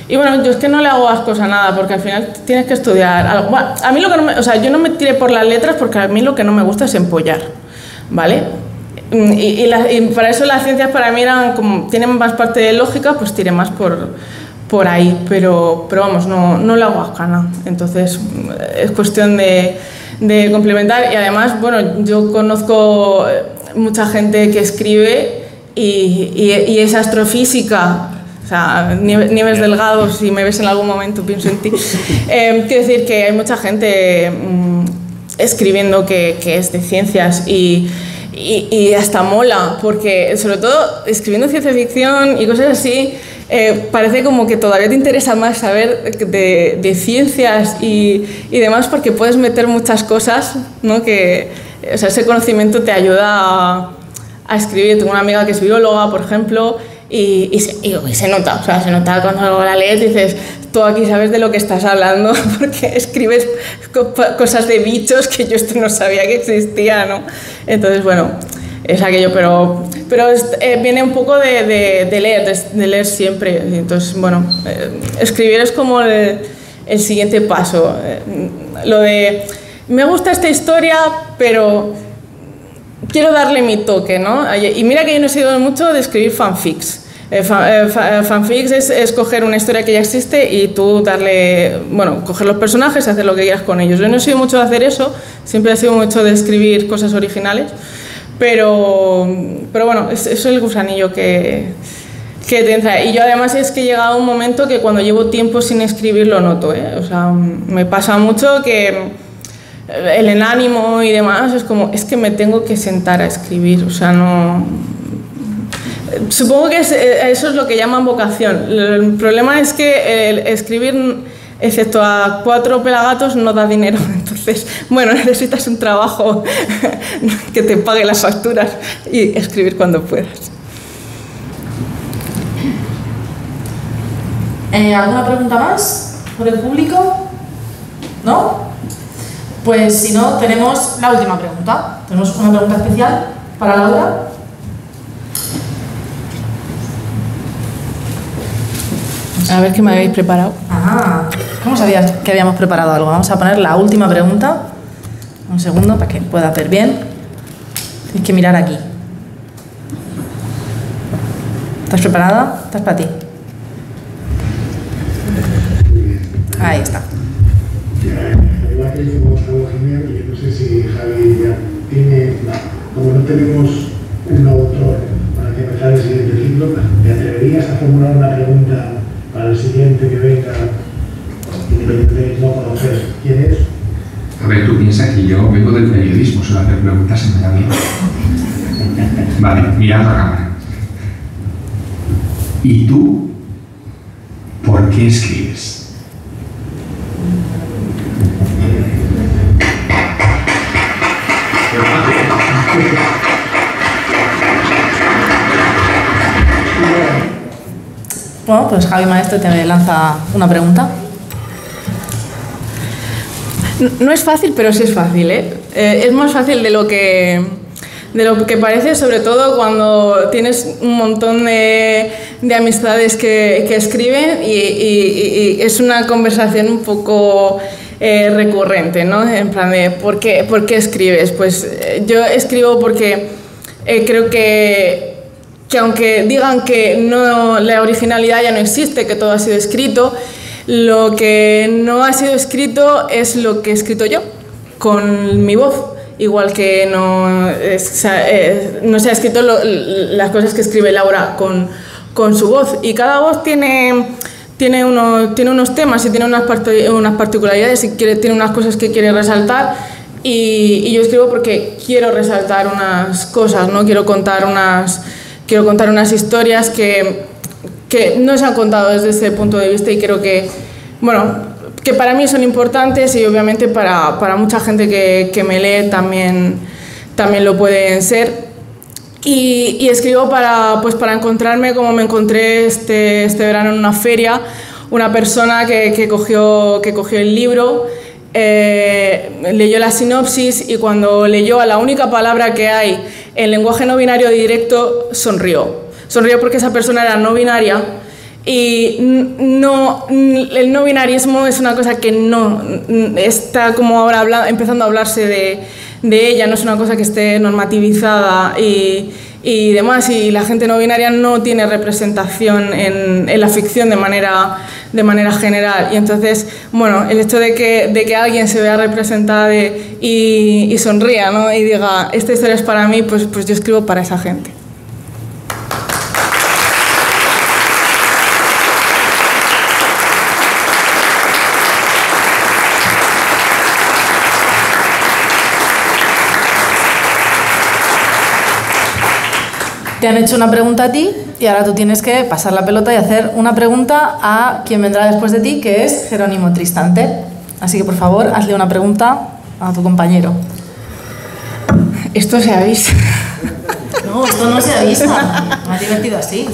Y bueno, yo es que no le hago ascos a nada, porque al final tienes que estudiar algo. Bueno, a mí lo que no me, o sea, yo no me tiré por las letras porque a mí lo que no me gusta es empollar, ¿vale? Y para eso las ciencias para mí eran como, tienen más parte de lógica, pues tiré más por ahí, pero vamos, no le hago asco a nada. Entonces es cuestión de complementar, y además, bueno, yo conozco mucha gente que escribe y es astrofísica. O sea, Nieves Delgado, si me ves en algún momento pienso en ti. Quiero decir que hay mucha gente escribiendo que es de ciencias y hasta mola, porque sobre todo escribiendo ciencia ficción y cosas así, parece como que todavía te interesa más saber de ciencias y demás, porque puedes meter muchas cosas, ¿no? Que, o sea, ese conocimiento te ayuda a escribir. Tengo una amiga que es bióloga, por ejemplo, y se nota, o sea, se nota cuando la lees, dices, tú aquí sabes de lo que estás hablando, porque escribes cosas de bichos que yo esto no sabía que existía, ¿no? Entonces, bueno, es aquello, pero viene un poco de leer siempre. Entonces, bueno, escribir es como el siguiente paso. Lo de, me gusta esta historia, pero quiero darle mi toque, ¿no? Y mira que yo no he sido mucho de escribir fanfics. Fanfics es coger una historia que ya existe y tú darle, bueno, coger los personajes y hacer lo que quieras con ellos. Yo no he sido mucho de hacer eso, siempre he sido mucho de escribir cosas originales, pero bueno, eso es el gusanillo que te entra. Y yo además es que he llegado a un momento que cuando llevo tiempo sin escribir lo noto, ¿eh? O sea, me pasa mucho que el enánimo y demás es como, es que me tengo que sentar a escribir, o sea, no... Supongo que eso es lo que llaman vocación. El problema es que el escribir, excepto a 4 pelagatos, no da dinero. Entonces, bueno, necesitas un trabajo que te pague las facturas y escribir cuando puedas. ¿Alguna pregunta más por el público? ¿No? Pues si no, tenemos la última pregunta. Tenemos una pregunta especial para Laura. A ver qué me habéis preparado. Ah, ¿cómo sabías que habíamos preparado algo? Vamos a poner la última pregunta. Un segundo para que pueda ver bien. Tienes que mirar aquí. ¿Estás preparada? Estás para ti. Ahí está. Igual que hizo Gonzalo Jiménez, yo no sé si Javi ya tiene, como no tenemos un autor para que empezar el siguiente ciclo, ¿te atreverías a formular una pregunta para el siguiente que venga, independiente de no conocer quién es? A ver, tú piensas que yo vengo del periodismo, solo hacer preguntas se me da bien. Vale, mirad la cámara. ¿Y tú por qué escribes? Bueno, pues Javi Maestre te lanza una pregunta. No es fácil, pero sí es fácil, ¿eh? Es más fácil de lo que parece, sobre todo cuando tienes un montón de amistades que escriben y es una conversación un poco recurrente, ¿no? En plan de, ¿por qué escribes? Pues yo escribo porque creo que aunque digan que no, la originalidad ya no existe, que todo ha sido escrito, lo que no ha sido escrito es lo que he escrito yo, con mi voz. Igual que no se ha escrito las cosas que escribe Laura con su voz. Y cada voz tiene unos temas y tiene unas particularidades y tiene unas cosas que quiere resaltar. Y yo escribo porque quiero resaltar unas cosas, ¿no? Quiero contar unas historias que no se han contado desde ese punto de vista y creo que, bueno, que para mí son importantes y obviamente para mucha gente que me lee también lo pueden ser. Y escribo para encontrarme, como me encontré este verano en una feria, una persona que cogió el libro, leyó la sinopsis y cuando leyó a la única palabra que hay en lenguaje no binario directo, sonrió. Sonrió porque esa persona era no binaria y el no binarismo es una cosa que no está como ahora empezando a hablarse de ella, no es una cosa que esté normativizada y demás, y la gente no binaria no tiene representación en la ficción de manera general. Y entonces, bueno, el hecho de que alguien se vea representada y sonría, ¿no? Y diga, esta historia es para mí, pues yo escribo para esa gente. Te han hecho una pregunta a ti y ahora tú tienes que pasar la pelota y hacer una pregunta a quien vendrá después de ti, que es Jerónimo Tristante. Así que, por favor, hazle una pregunta a tu compañero. Esto se avisa. No, esto no se avisa. Me ha divertido así.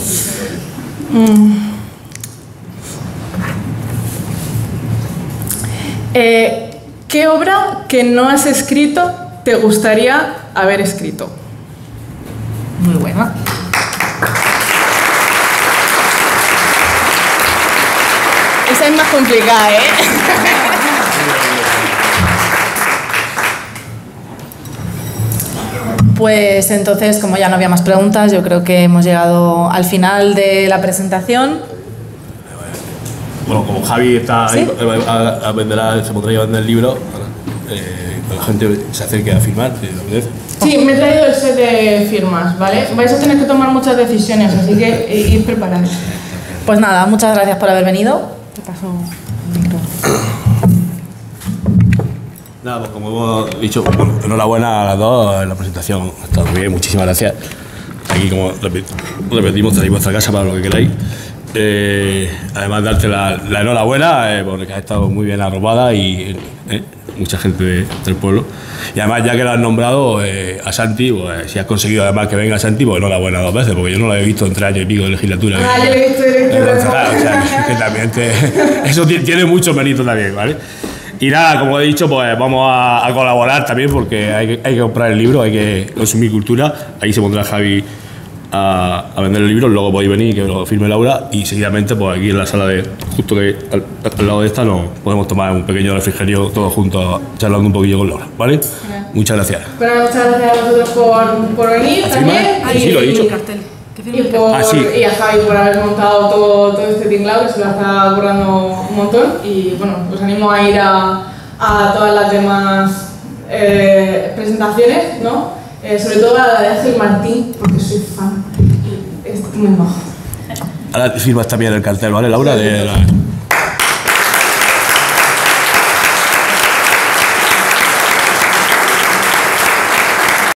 ¿Qué obra que no has escrito te gustaría haber escrito? Muy buena. Esa es más complicada, ¿eh? Pues entonces, como ya no había más preguntas, yo creo que hemos llegado al final de la presentación. Bueno, como Javi está ¿Sí? ahí, se pondrá a vender el libro, que la gente se acerque a firmar, si le apetece. Sí, me he traído el set de firmas, ¿vale? Vais a tener que tomar muchas decisiones, así que ir preparados. Pues nada, muchas gracias por haber venido. Te paso el micro. Nada, pues como hemos dicho, bueno, enhorabuena a las dos en la presentación. Ha estado muy bien, muchísimas gracias. Aquí, como repetimos, tenéis vuestra casa para lo que queráis. Además, darte la enhorabuena porque has estado muy bien arropada y mucha gente del pueblo. Y además, ya que lo has nombrado a Santi, pues si has conseguido además que venga Santi, pues enhorabuena 2 veces, porque yo no lo he visto en 3 años y pico de legislatura. Ah, yo he visto o sea, que también eso tiene mucho mérito también, ¿vale? Y nada, como he dicho, pues vamos a colaborar también porque hay que comprar el libro, hay que consumir cultura. Ahí se pondrá Javi a vender el libro, luego podéis venir que lo firme Laura y seguidamente pues aquí en la sala justo que al lado de esta nos podemos tomar un pequeño refrigerio todos juntos charlando un poquillo con Laura, ¿vale? Muchas gracias. Bueno, muchas gracias a vosotros por venir también. Sí, lo he dicho. Y a Javi por haber montado todo este tinglado, que se lo está currando un montón. Y bueno, os animo a ir a todas las demás presentaciones, ¿no? Sobre todo a la de Ángel Martín, porque soy fan y es muy majo. Ahora firmas también el cartel, ¿vale, Laura?